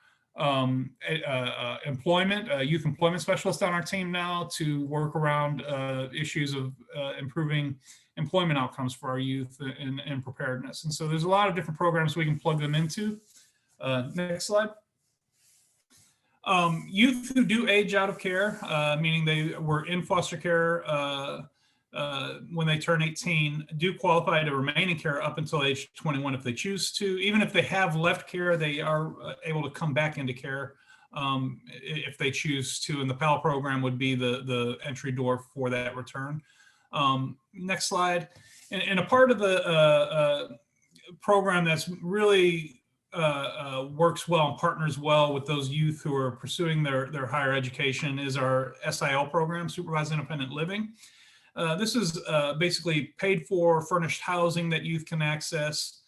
employment, youth employment specialist on our team now to work around issues of improving employment outcomes for our youth and preparedness. And so there's a lot of different programs we can plug them into. Next slide. Youth who do age out of care, meaning they were in foster care when they turn 18, do qualify to remain in care up until age 21 if they choose to. Even if they have left care, they are able to come back into care if they choose to, and the PAL program would be the entry door for that return. Next slide. And a part of the program that's really works well and partners well with those youth who are pursuing their higher education is our SIL program, Supervised Independent Living. This is basically paid for furnished housing that youth can access.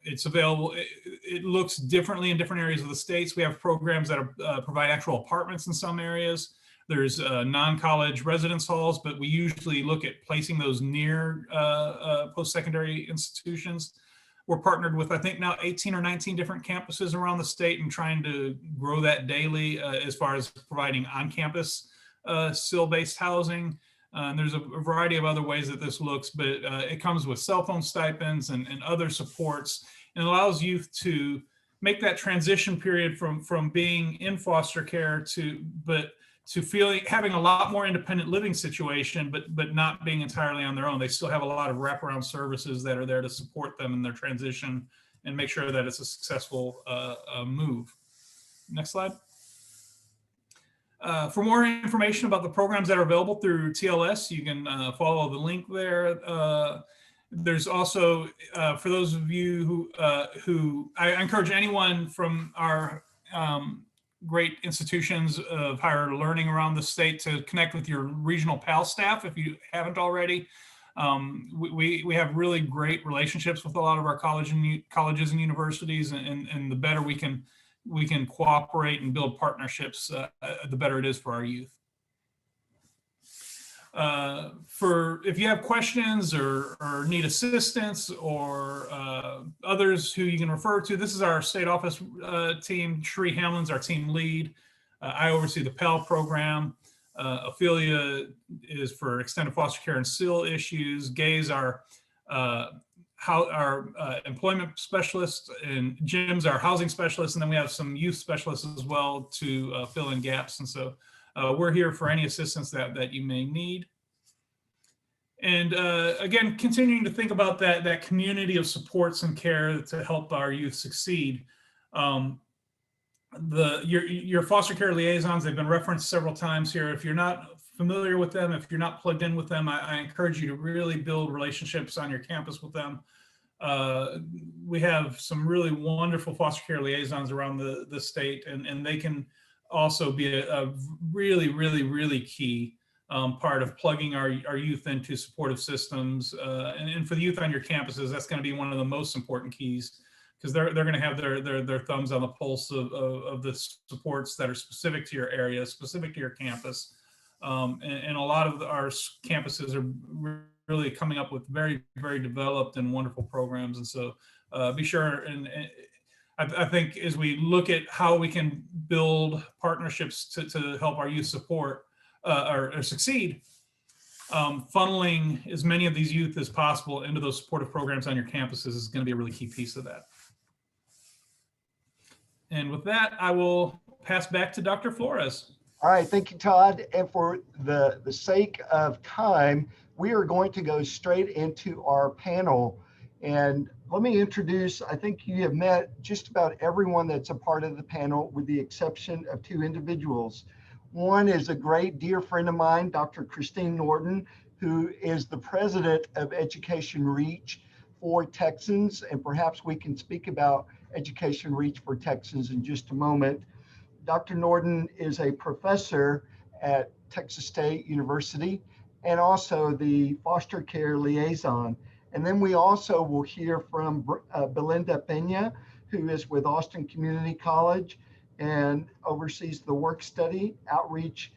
It's available. It looks differently in different areas of the states. We have programs that provide actual apartments in some areas. There's non-college residence halls, but we usually look at placing those near post-secondary institutions. We're partnered with, I think now 18 or 19 different campuses around the state and trying to grow that daily as far as providing on-campus SIL-based housing. And there's a variety of other ways that this looks, but it comes with cell phone stipends and other supports, and allows youth to make that transition period from being in foster care to having a lot more independent living situation, but not being entirely on their own. They still have a lot of wraparound services that are there to support them in their transition and make sure that it's a successful move. Next slide. For more information about the programs that are available through TLS, you can follow the link there. There's also, for those of you who I encourage anyone from our great institutions of higher learning around the state to connect with your regional PAL staff if you haven't already. We have really great relationships with a lot of our colleges and universities, and the better we can cooperate and build partnerships, the better it is for our youth. If you have questions or need assistance or others who you can refer to, this is our state office team. Sheree Hamlin's our team lead. I oversee the PAL program. Ophelia is for extended foster care and SIL issues. Gay's our employment specialist, and Jim's our housing specialist, and then we have some youth specialists as well to fill in gaps. And so we're here for any assistance that you may need. And again, continuing to think about that community of supports and care to help our youth succeed. Your foster care liaisons, they've been referenced several times here. If you're not familiar with them, if you're not plugged in with them, I encourage you to really build relationships on your campus with them. We have some really wonderful foster care liaisons around the state, and they can also be a really, really, really key part of plugging our youth into supportive systems. And for the youth on your campuses, that's going to be one of the most important keys, because they're going to have their thumbs on the pulse of the supports that are specific to your area, specific to your campus. And a lot of our campuses are really coming up with very, very developed and wonderful programs. And so be sure, and I think as we look at how we can build partnerships to help our youth support or succeed, funneling as many of these youth as possible into those supportive programs on your campuses is going to be a really key piece of that. And with that, I will pass back to Dr. Flores. All right, thank you, Todd. And for the sake of time, we are going to go straight into our panel. And let me introduce, I think you have met just about everyone that's a part of the panel with the exception of two individuals. One is a great dear friend of mine, Dr. Christine Norton, who is the president of Education Reach for Texans. And perhaps we can speak about Education Reach for Texans in just a moment. Dr. Norton is a professor at Texas State University and also the foster care liaison. And then we also will hear from Belinda Pena, who is with Austin Community College and oversees the work study outreach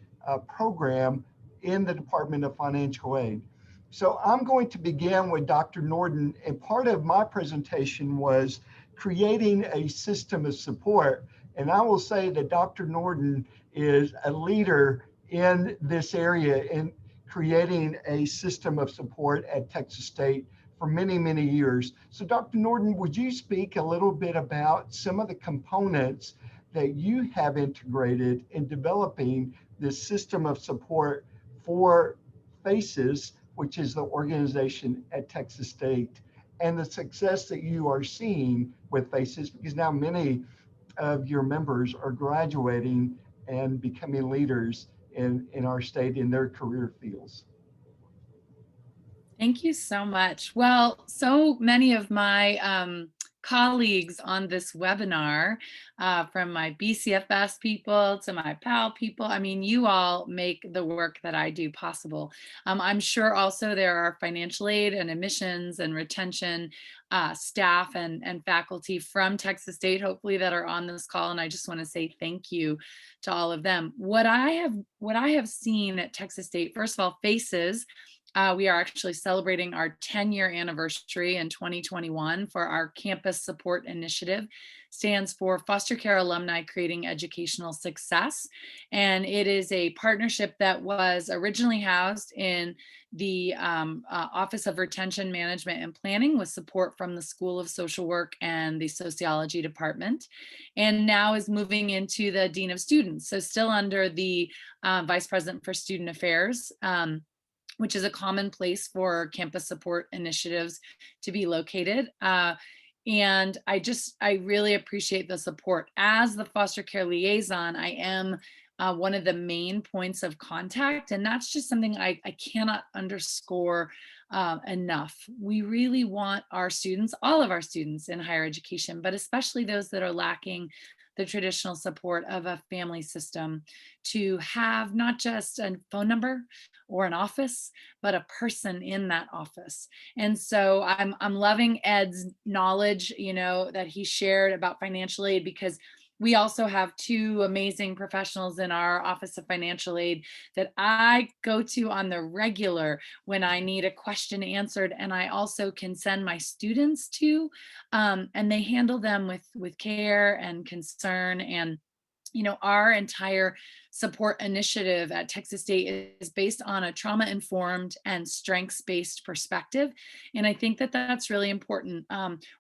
program in the Department of Financial Aid. So I'm going to begin with Dr. Norton, and part of my presentation was creating a system of support. And I will say that Dr. Norton is a leader in this area in creating a system of support at Texas State for many, many years. So Dr. Norton, would you speak a little bit about some of the components that you have integrated in developing this system of support for FACES, which is the organization at Texas State, and the success that you are seeing with FACES, because now many of your members are graduating and becoming leaders in our state in their career fields. Thank you so much. Well, so many of my colleagues on this webinar, from my BCFS people to my PAL people, I mean, you all make the work that I do possible. I'm sure also there are financial aid and admissions and retention staff and faculty from Texas State, hopefully, that are on this call. And I just want to say thank you to all of them. What I have seen at Texas State, first of all, FACES, we are actually celebrating our 10-year anniversary in 2021 for our campus support initiative. Stands for Foster Care Alumni Creating Educational Success. And it is a partnership that was originally housed in the Office of Retention Management and Planning with support from the School of Social Work and the Sociology Department, and now is moving into the Dean of Students. So still under the Vice President for Student Affairs, which is a common place for campus support initiatives to be located. And I really appreciate the support. As the foster care liaison, I am one of the main points of contact, and that's just something I cannot underscore enough. We really want our students, all of our students in higher education, but especially those that are lacking the traditional support of a family system, to have not just a phone number or an office, but a person in that office. And so I'm loving Ed's knowledge, that he shared about financial aid, because we also have two amazing professionals in our Office of Financial Aid that I go to on the regular when I need a question answered, and I also can send my students to, and they handle them with care and concern. And our entire support initiative at Texas State is based on a trauma-informed and strengths-based perspective. And I think that that's really important.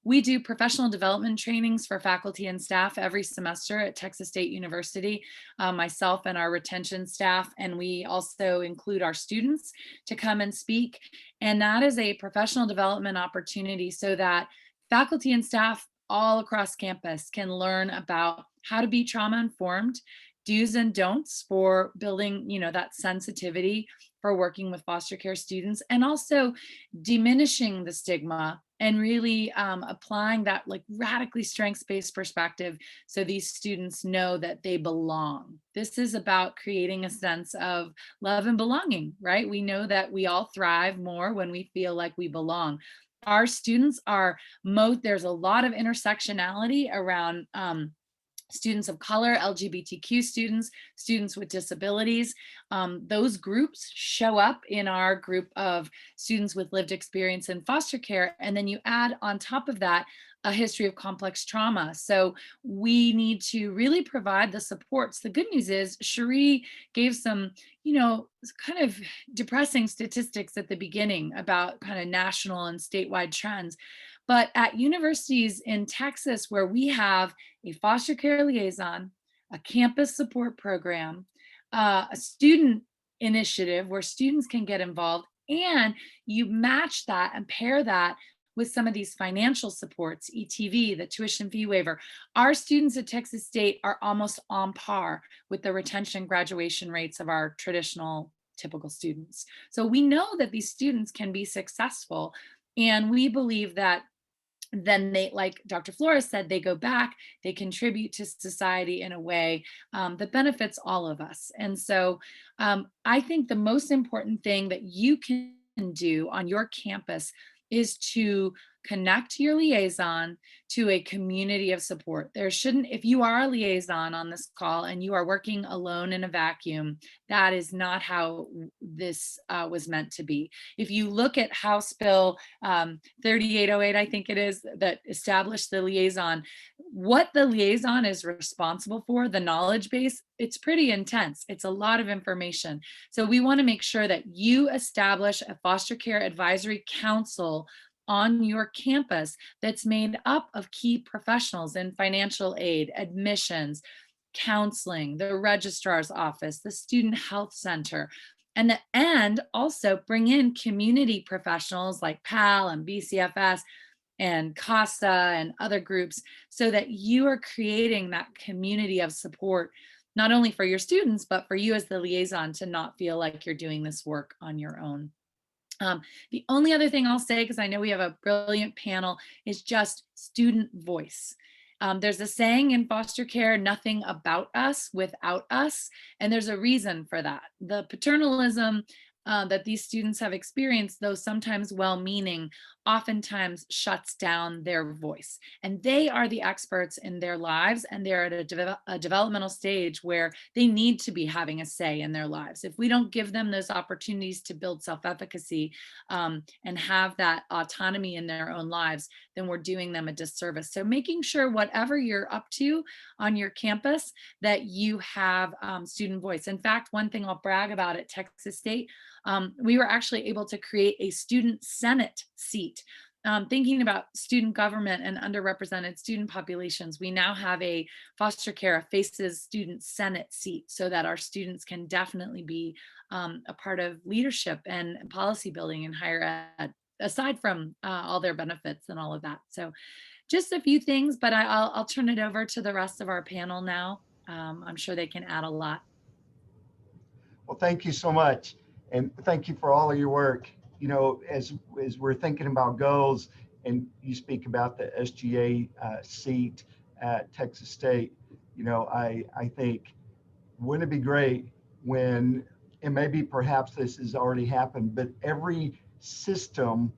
We do professional development trainings for faculty and staff every semester at Texas State University, myself and our retention staff, and we also include our students to come and speak. And that is a professional development opportunity so that faculty and staff all across campus can learn about how to be trauma-informed, do's and don'ts for building, that sensitivity for working with foster care students, and also diminishing the stigma and really applying that radically strengths-based perspective so these students know that they belong. This is about creating a sense of love and belonging, right? We know that we all thrive more when we feel like we belong. Our students are there's a lot of intersectionality around students of color, LGBTQ students, students with disabilities. Those groups show up in our group of students with lived experience in foster care. And then you add on top of that a history of complex trauma. So we need to really provide the supports. The good news is Cherie gave some, kind of depressing statistics at the beginning about kind of national and statewide trends. But at universities in Texas, where we have a foster care liaison, a campus support program, a student initiative where students can get involved, and you match that and pair that with some of these financial supports, ETV, the tuition fee waiver, our students at Texas State are almost on par with the retention graduation rates of our traditional typical students. So we know that these students can be successful, and we believe that then they, like Dr. Flores said, they go back, they contribute to society in a way that benefits all of us. And so I think the most important thing that you can do on your campus is to connect your liaison to a community of support. There shouldn't, if you are a liaison on this call and you are working alone in a vacuum, that is not how this was meant to be. If you look at House Bill 3808, I think it is, that established the liaison, what the liaison is responsible for, the knowledge base, it's pretty intense. It's a lot of information. So we want to make sure that you establish a foster care advisory council on your campus that's made up of key professionals in financial aid, admissions, counseling, the registrar's office, the student health center, and also bring in community professionals like PAL and BCFS and CASA and other groups, so that you are creating that community of support, not only for your students, but for you as the liaison to not feel like you're doing this work on your own. The only other thing I'll say, because I know we have a brilliant panel, is just student voice. There's a saying in foster care, nothing about us without us. And there's a reason for that. The paternalism that these students have experienced, though sometimes well-meaning, oftentimes shuts down their voice. And they are the experts in their lives, and they're at a developmental stage where they need to be having a say in their lives. If we don't give them those opportunities to build self-efficacy and have that autonomy in their own lives, then we're doing them a disservice. So making sure whatever you're up to on your campus, that you have student voice. In fact, one thing I'll brag about at Texas State, we were actually able to create a student senate seat. Thinking about student government and underrepresented student populations, we now have a foster care FACES student senate seat, so that our students can definitely be a part of leadership and policy building in higher ed, aside from all their benefits and all of that. So just a few things, but I'll turn it over to the rest of our panel now. I'm sure they can add a lot. Well, thank you so much. And thank you for all of your work. You know, as we're thinking about goals, and you speak about the SGA seat at Texas State, you know, I think, wouldn't it be great when, and maybe perhaps this has already happened, but every system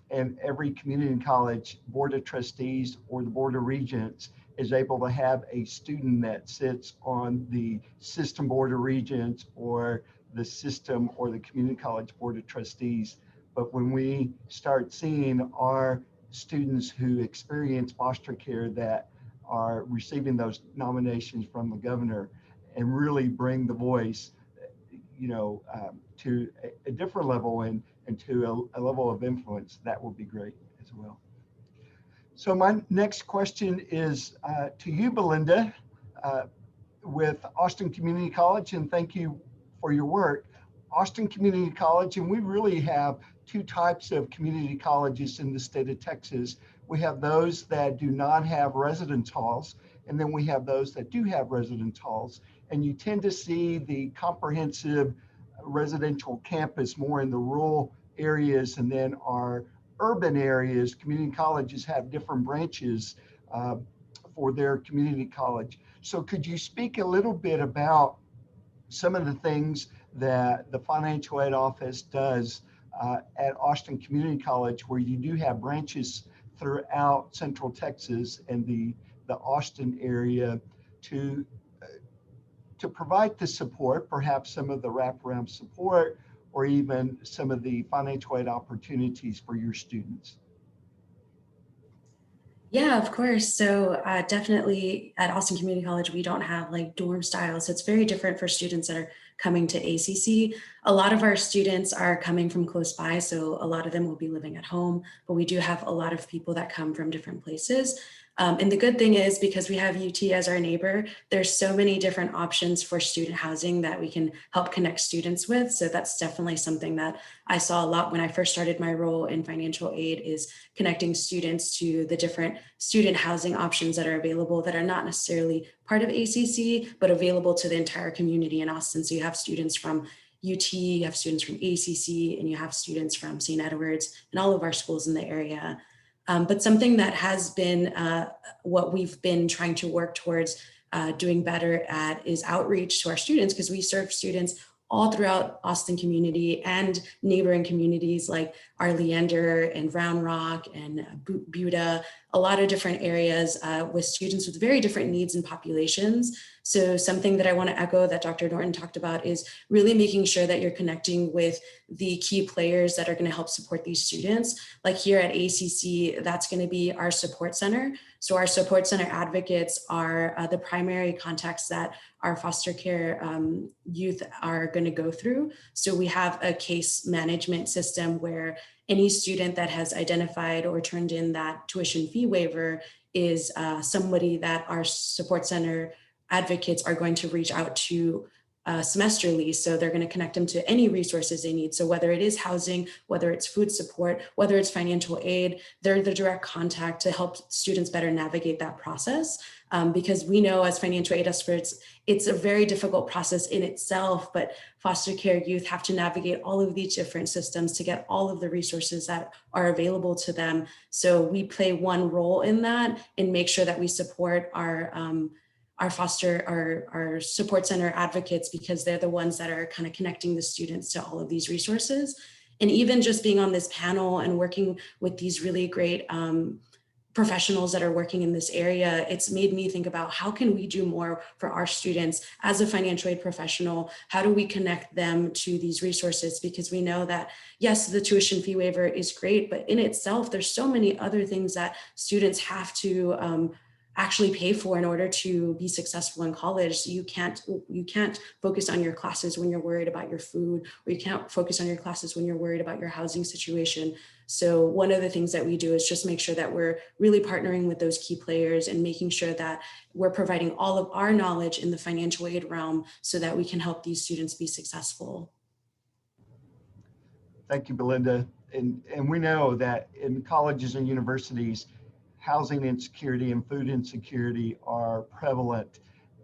and every community college board of trustees or the board of regents is able to have a student that sits on the system board of regents or the system or the community college board of trustees. But when we start seeing our students who experience foster care that are receiving those nominations from the governor and really bring the voice, you know, to a different level and to a level of influence, that will be great as well. So my next question is to you, Belinda, with Austin Community College, and thank you for your work. Austin Community College, and we really have two types of community colleges in the state of Texas. We have those that do not have residence halls, and then we have those that do have residence halls. And you tend to see the comprehensive residential campus more in the rural areas, and then our urban areas, community colleges have different branches for their community college. So could you speak a little bit about some of the things that the financial aid office does at Austin Community College, where you do have branches throughout Central Texas and the Austin area, to to provide the support, perhaps some of the wraparound support, or even some of the financial aid opportunities for your students? Yeah, of course. So definitely at Austin Community College, we don't have like dorm style. So it's very different for students that are coming to ACC. A lot of our students are coming from close by. So a lot of them will be living at home, but we do have a lot of people that come from different places. And the good thing is, because we have UT as our neighbor, there's so many different options for student housing that we can help connect students with. So that's definitely something that I saw a lot when I first started my role in financial aid, is connecting students to the different student housing options that are available that are not necessarily part of ACC, but available to the entire community in Austin. So you have students from UT, you have students from ACC, and you have students from St. Edward's and all of our schools in the area. But something that has been what we've been trying to work towards doing better at is outreach to our students, because we serve students all throughout Austin community and neighboring communities like our Leander and Round Rock and Buda, a lot of different areas with students with very different needs and populations. So something that I want to echo that Dr. Norton talked about is really making sure that you're connecting with the key players that are going to help support these students. Like here at ACC, that's going to be our support center. So our support center advocates are the primary contacts that our foster care youth are going to go through. So we have a case management system where any student that has identified or turned in that tuition fee waiver is somebody that our support center advocates are going to reach out to semesterly. So they're going to connect them to any resources they need. So whether it is housing, whether it's food support, whether it's financial aid, they're the direct contact to help students better navigate that process. Because we know as financial aid experts, it's a very difficult process in itself, but foster care youth have to navigate all of these different systems to get all of the resources that are available to them. So we play one role in that and make sure that we support our support center advocates, because they're the ones that are kind of connecting the students to all of these resources. And even just being on this panel and working with these really great professionals that are working in this area, it's made me think about how can we do more for our students as a financial aid professional? How do we connect them to these resources? Because we know that, yes, the tuition fee waiver is great, but in itself, there's so many other things that students have to actually pay for in order to be successful in college. You can't focus on your classes when you're worried about your food, or you can't focus on your classes when you're worried about your housing situation. So one of the things that we do is just make sure that we're really partnering with those key players and making sure that we're providing all of our knowledge in the financial aid realm so that we can help these students be successful. Thank you, Belinda. And we know that in colleges and universities, housing insecurity and food insecurity are prevalent,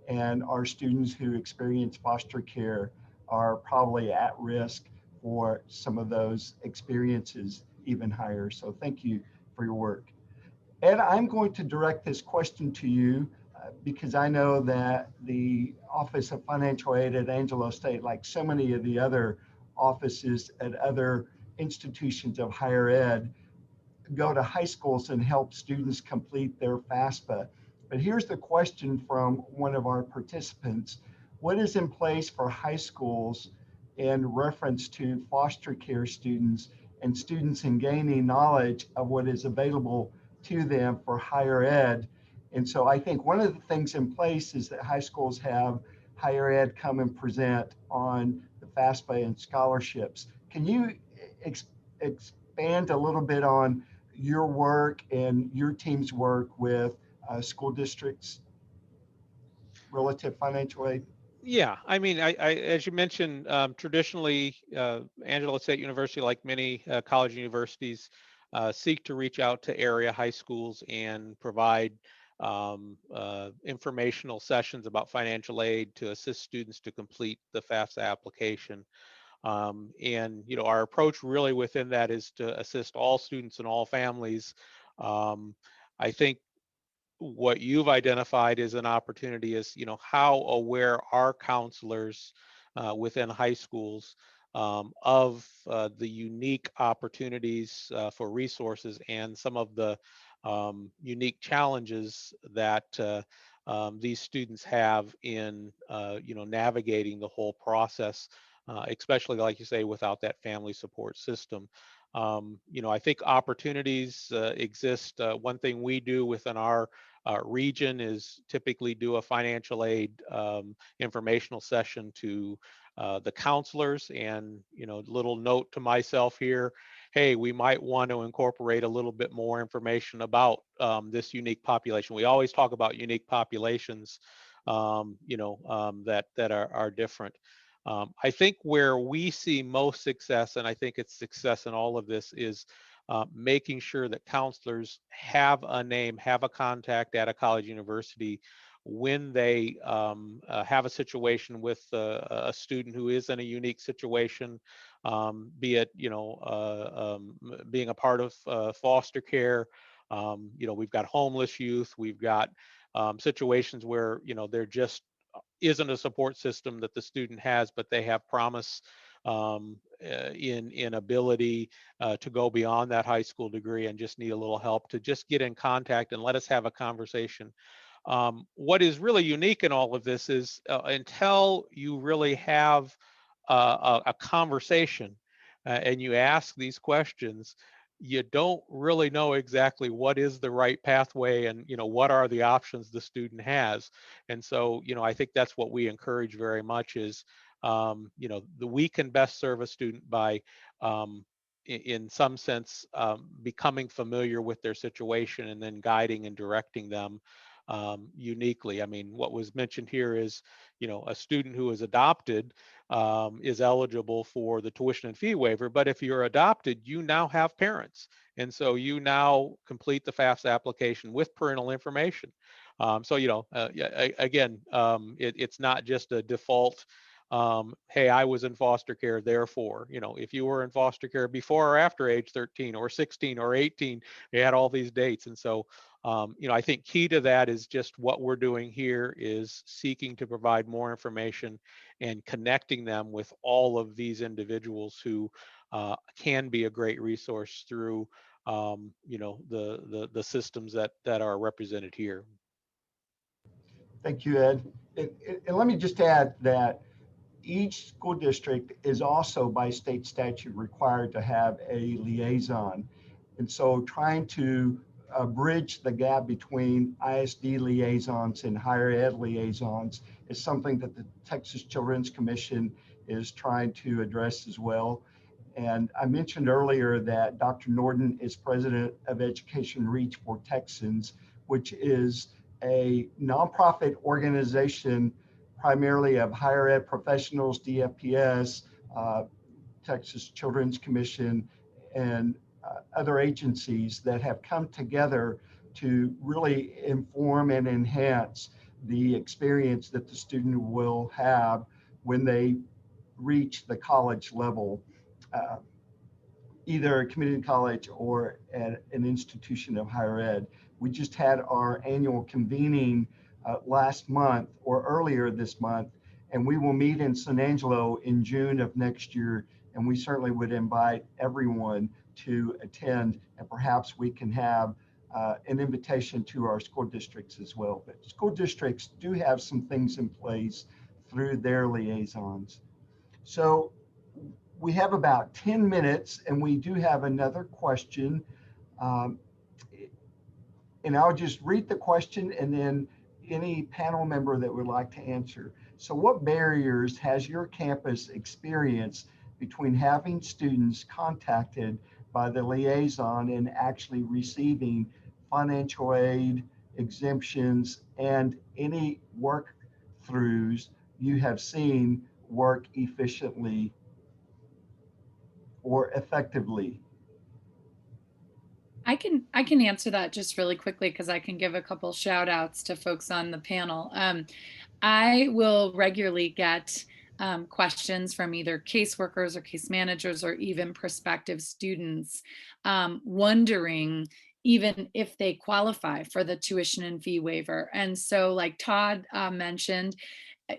and our students who experience foster care are probably at risk for some of those experiences even higher. So thank you for your work. Ed, I'm going to direct this question to you because I know that the Office of Financial Aid at Angelo State, like so many of the other offices at other institutions of higher ed, go to high schools and help students complete their FAFSA. But here's the question from one of our participants. What is in place for high schools in reference to foster care students and students in gaining knowledge of what is available to them for higher ed? And so I think one of the things in place is that high schools have higher ed come and present on the FAFSA and scholarships. Can you expand a little bit on your work and your team's work with school districts relative financial aid? Yeah, I mean, I as you mentioned, traditionally, Angelo State University, like many college universities, seek to reach out to area high schools and provide informational sessions about financial aid to assist students to complete the FAFSA application. And our approach really within that is to assist all students and all families. I think what you've identified as an opportunity is, how aware are counselors within high schools of the unique opportunities for resources and some of the unique challenges that these students have in navigating the whole process, especially like you say, without that family support system. I think opportunities exist. One thing we do within our region is typically do a financial aid informational session to the counselors, and little note to myself here, hey, we might want to incorporate a little bit more information about this unique population. We always talk about unique populations that are different. I think where we see most success, and I think it's success in all of this, is making sure that counselors have a name, have a contact at a college university when they have a situation with a student who is in a unique situation, be it being a part of foster care. We've got homeless youth, we've got situations where there just isn't a support system that the student has, but they have promise in ability to go beyond that high school degree and just need a little help to just get in contact and let us have a conversation. What is really unique in all of this is until you really have a conversation and you ask these questions, you don't really know exactly what is the right pathway and what are the options the student has. And so I think that's what we encourage very much is we can best serve a student by in some sense becoming familiar with their situation and then guiding and directing them uniquely. I mean, what was mentioned here is a student who is adopted is eligible for the tuition and fee waiver, but if you're adopted, you now have parents. And so you now complete the FAFSA application with parental information. Again, it's not just a default, hey, I was in foster care, therefore, if you were in foster care before or after age 13 or 16 or 18, they had all these dates. And so, I think key to that is just what we're doing here is seeking to provide more information and connecting them with all of these individuals who can be a great resource through the systems that are represented here. Thank you, Ed. And let me just add that each school district is also by state statute required to have a liaison. And so trying to bridge the gap between ISD liaisons and higher ed liaisons is something that the Texas Children's Commission is trying to address as well. And I mentioned earlier that Dr. Norton is president of Education Reach for Texans, which is a nonprofit organization primarily of higher ed professionals, DFPS, Texas Children's Commission, and other agencies that have come together to really inform and enhance the experience that the student will have when they reach the college level, either a community college or at an institution of higher ed. We just had our annual convening last month or earlier this month, and we will meet in San Angelo in June of next year. And we certainly would invite everyone to attend, and perhaps we can have an invitation to our school districts as well. But school districts do have some things in place through their liaisons. So we have about 10 minutes, and we do have another question. And I'll just read the question and then any panel member that would like to answer. So what barriers has your campus experienced between having students contacted by the liaison and actually receiving financial aid, exemptions, and any work throughs you have seen work efficiently or effectively? I can answer that just really quickly because I can give a couple shout outs to folks on the panel. I will regularly get questions from either caseworkers or case managers or even prospective students wondering even if they qualify for the tuition and fee waiver. And so like Todd mentioned,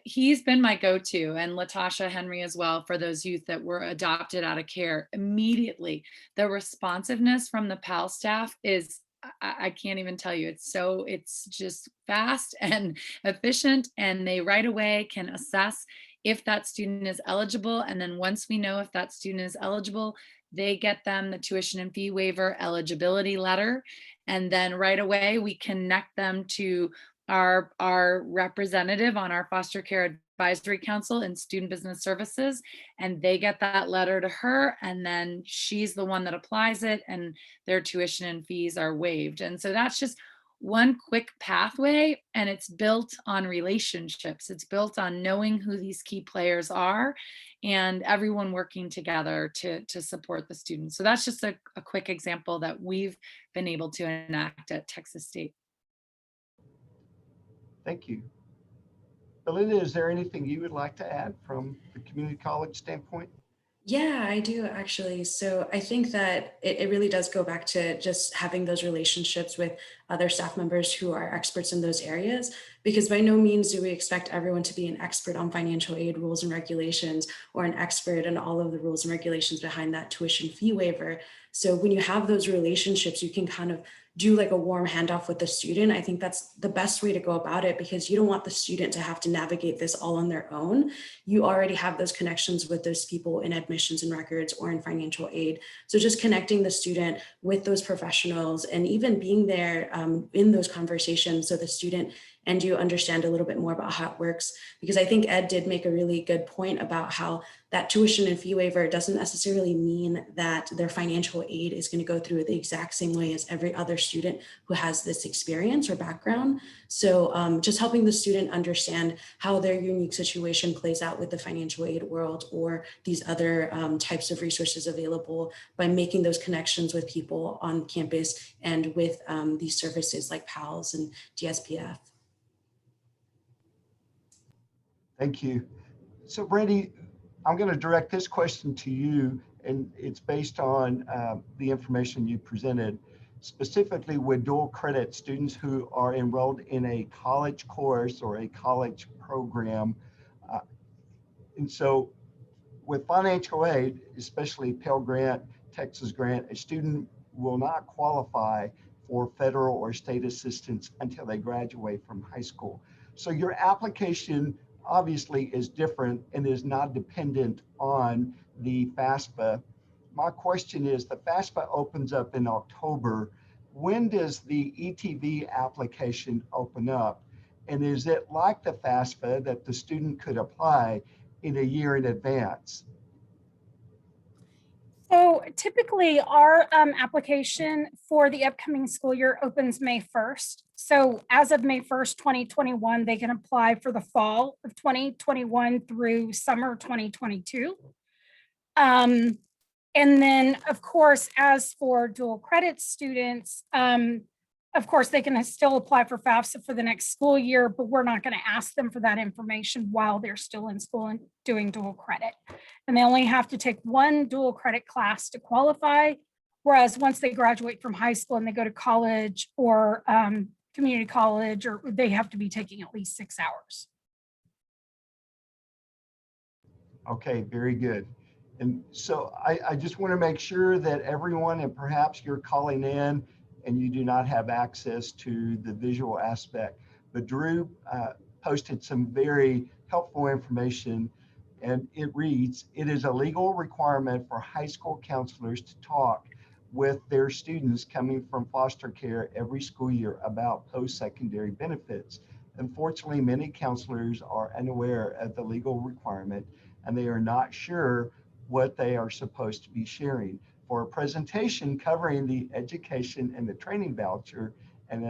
he's been my go-to, and Latasha Henry as well, for those youth that were adopted out of care. Immediately, the responsiveness from the PAL staff is I can't even tell you. It's just fast and efficient, and they right away can assess if that student is eligible. And then once we know if that student is eligible, they get them the tuition and fee waiver eligibility letter. And then right away, we connect them to our representative on our foster care advisory council and student business services, and they get that letter to her, and then she's the one that applies it, and their tuition and fees are waived. And so that's just one quick pathway, and it's built on relationships. It's built on knowing who these key players are and everyone working together to support the students. So that's just a quick example that we've been able to enact at Texas State. Thank you. Belinda, is there anything you would like to add from the community college standpoint? Yeah, I do actually. So I think that it really does go back to just having those relationships with other staff members who are experts in those areas, because by no means do we expect everyone to be an expert on financial aid rules and regulations or an expert in all of the rules and regulations behind that tuition fee waiver. So when you have those relationships, you can kind of do like a warm handoff with the student. I think that's the best way to go about it, because you don't want the student to have to navigate this all on their own. You already have those connections with those people in admissions and records or in financial aid. So just connecting the student with those professionals and even being there in those conversations so the student and you understand a little bit more about how it works. Because I think Ed did make a really good point about how that tuition and fee waiver doesn't necessarily mean that their financial aid is going to go through the exact same way as every other student who has this experience or background. So just helping the student understand how their unique situation plays out with the financial aid world or these other types of resources available by making those connections with people on campus and with these services like PALS and DSPF. Thank you. So Brandy, I'm going to direct this question to you, and it's based on the information you presented, specifically with dual credit students who are enrolled in a college course or a college program. And so with financial aid, especially Pell Grant, Texas Grant, a student will not qualify for federal or state assistance until they graduate from high school. So your application obviously is different and is not dependent on the FAFSA. My question is, the FAFSA opens up in October. When does the ETV application open up? And is it like the FAFSA that the student could apply in a year in advance? So typically our application for the upcoming school year opens May 1st. So as of May 1st, 2021, they can apply for the fall of 2021 through summer 2022. And then of course, as for dual credit students, of course, they can still apply for FAFSA for the next school year, but we're not going to ask them for that information while they're still in school and doing dual credit. And they only have to take one dual credit class to qualify. Whereas once they graduate from high school and they go to college or community college, or they have to be taking at least 6 hours. Okay, very good. And so I just want to make sure that everyone, and perhaps you're calling in and you do not have access to the visual aspect, but Drew posted some very helpful information, and it reads, it is a legal requirement for high school counselors to talk with their students coming from foster care every school year about post-secondary benefits. Unfortunately, many counselors are unaware of the legal requirement, and they are not sure what they are supposed to be sharing. For a presentation covering the education and the training voucher and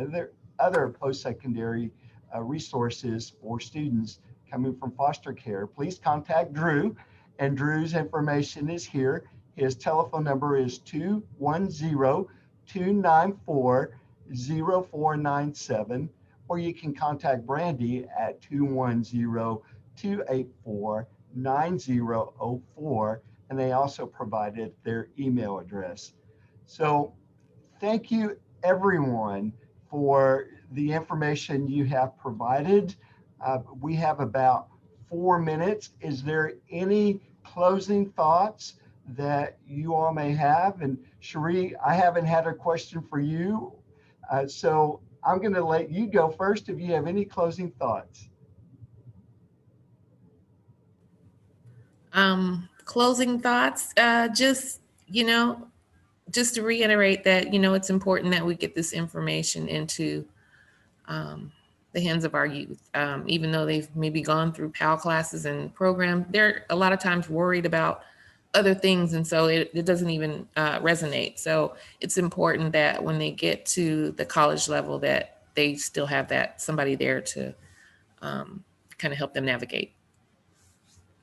other post-secondary resources for students coming from foster care, please contact Drew, and Drew's information is here. His telephone number is 210-294-0497, or you can contact Brandy at 210-284-9004. And they also provided their email address. So thank you everyone for the information you have provided. We have about 4 minutes. Is there any closing thoughts that you all may have? And Cherie, I haven't had a question for you. So I'm going to let you go first if you have any closing thoughts. Closing thoughts, just to reiterate that, it's important that we get this information into the hands of our youth. Even though they've maybe gone through PAL classes and programs, they're a lot of times worried about other things. And so it doesn't even resonate. So it's important that when they get to the college level that they still have that somebody there to kind of help them navigate.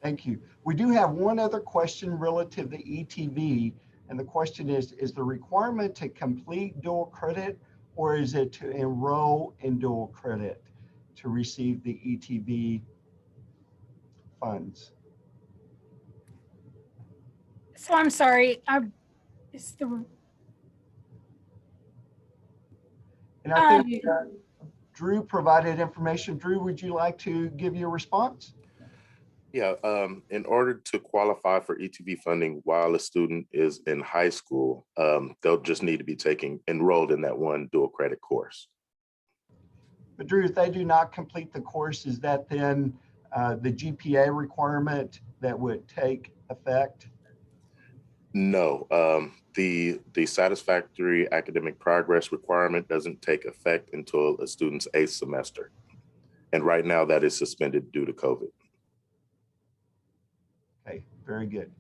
Thank you. We do have one other question relative to ETV. And the question is the requirement to complete dual credit, or is it to enroll in dual credit to receive the ETV funds? So I'm sorry, it's the, And I think Drew provided information. Drew, would you like to give your response? Yeah, in order to qualify for ETV funding while a student is in high school, they'll just need to be enrolled in that one dual credit course. But Drew, if they do not complete the course, is that then the GPA requirement that would take effect? No, the satisfactory academic progress requirement doesn't take effect until a student's 8th semester. And right now that is suspended due to COVID. Okay, very good.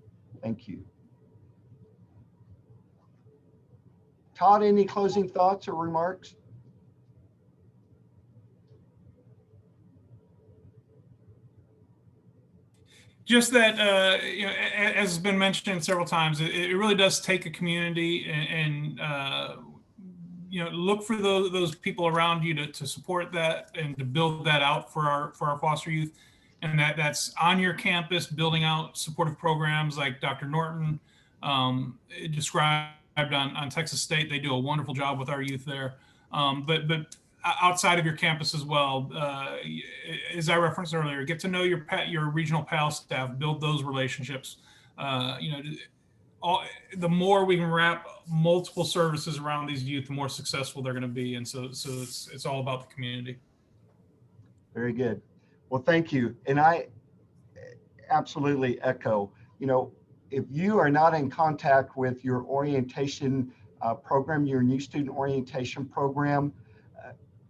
Thank you. Todd, any closing thoughts or remarks? Just that, as has been mentioned several times, it really does take a community and look for those people around you to support that and to build that out for our foster youth. And that's on your campus, building out supportive programs like Dr. Norton described on Texas State. They do a wonderful job with our youth there. But outside of your campus as well, as I referenced earlier, get to know your regional PAL staff, build those relationships. The more we can wrap multiple services around these youth, the more successful they're going to be. And so it's all about the community. Very good. Well, thank you. And I absolutely echo, if you are not in contact with your orientation program, your new student orientation program,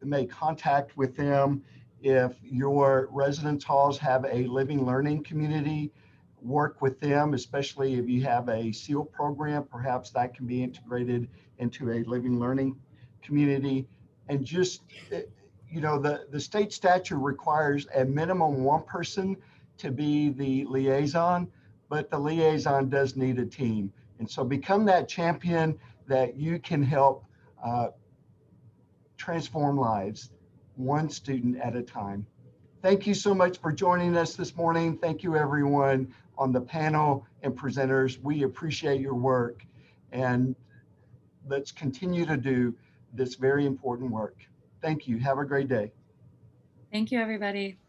make contact with them. If your residence halls have a living learning community, work with them, especially if you have a SEAL program, perhaps that can be integrated into a living learning community. And just, the state statute requires a minimum one person to be the liaison, but the liaison does need a team. And so become that champion that you can help transform lives, one student at a time. Thank you so much for joining us this morning. Thank you everyone on the panel and presenters. We appreciate your work, and let's continue to do this very important work. Thank you. Have a great day. Thank you, everybody.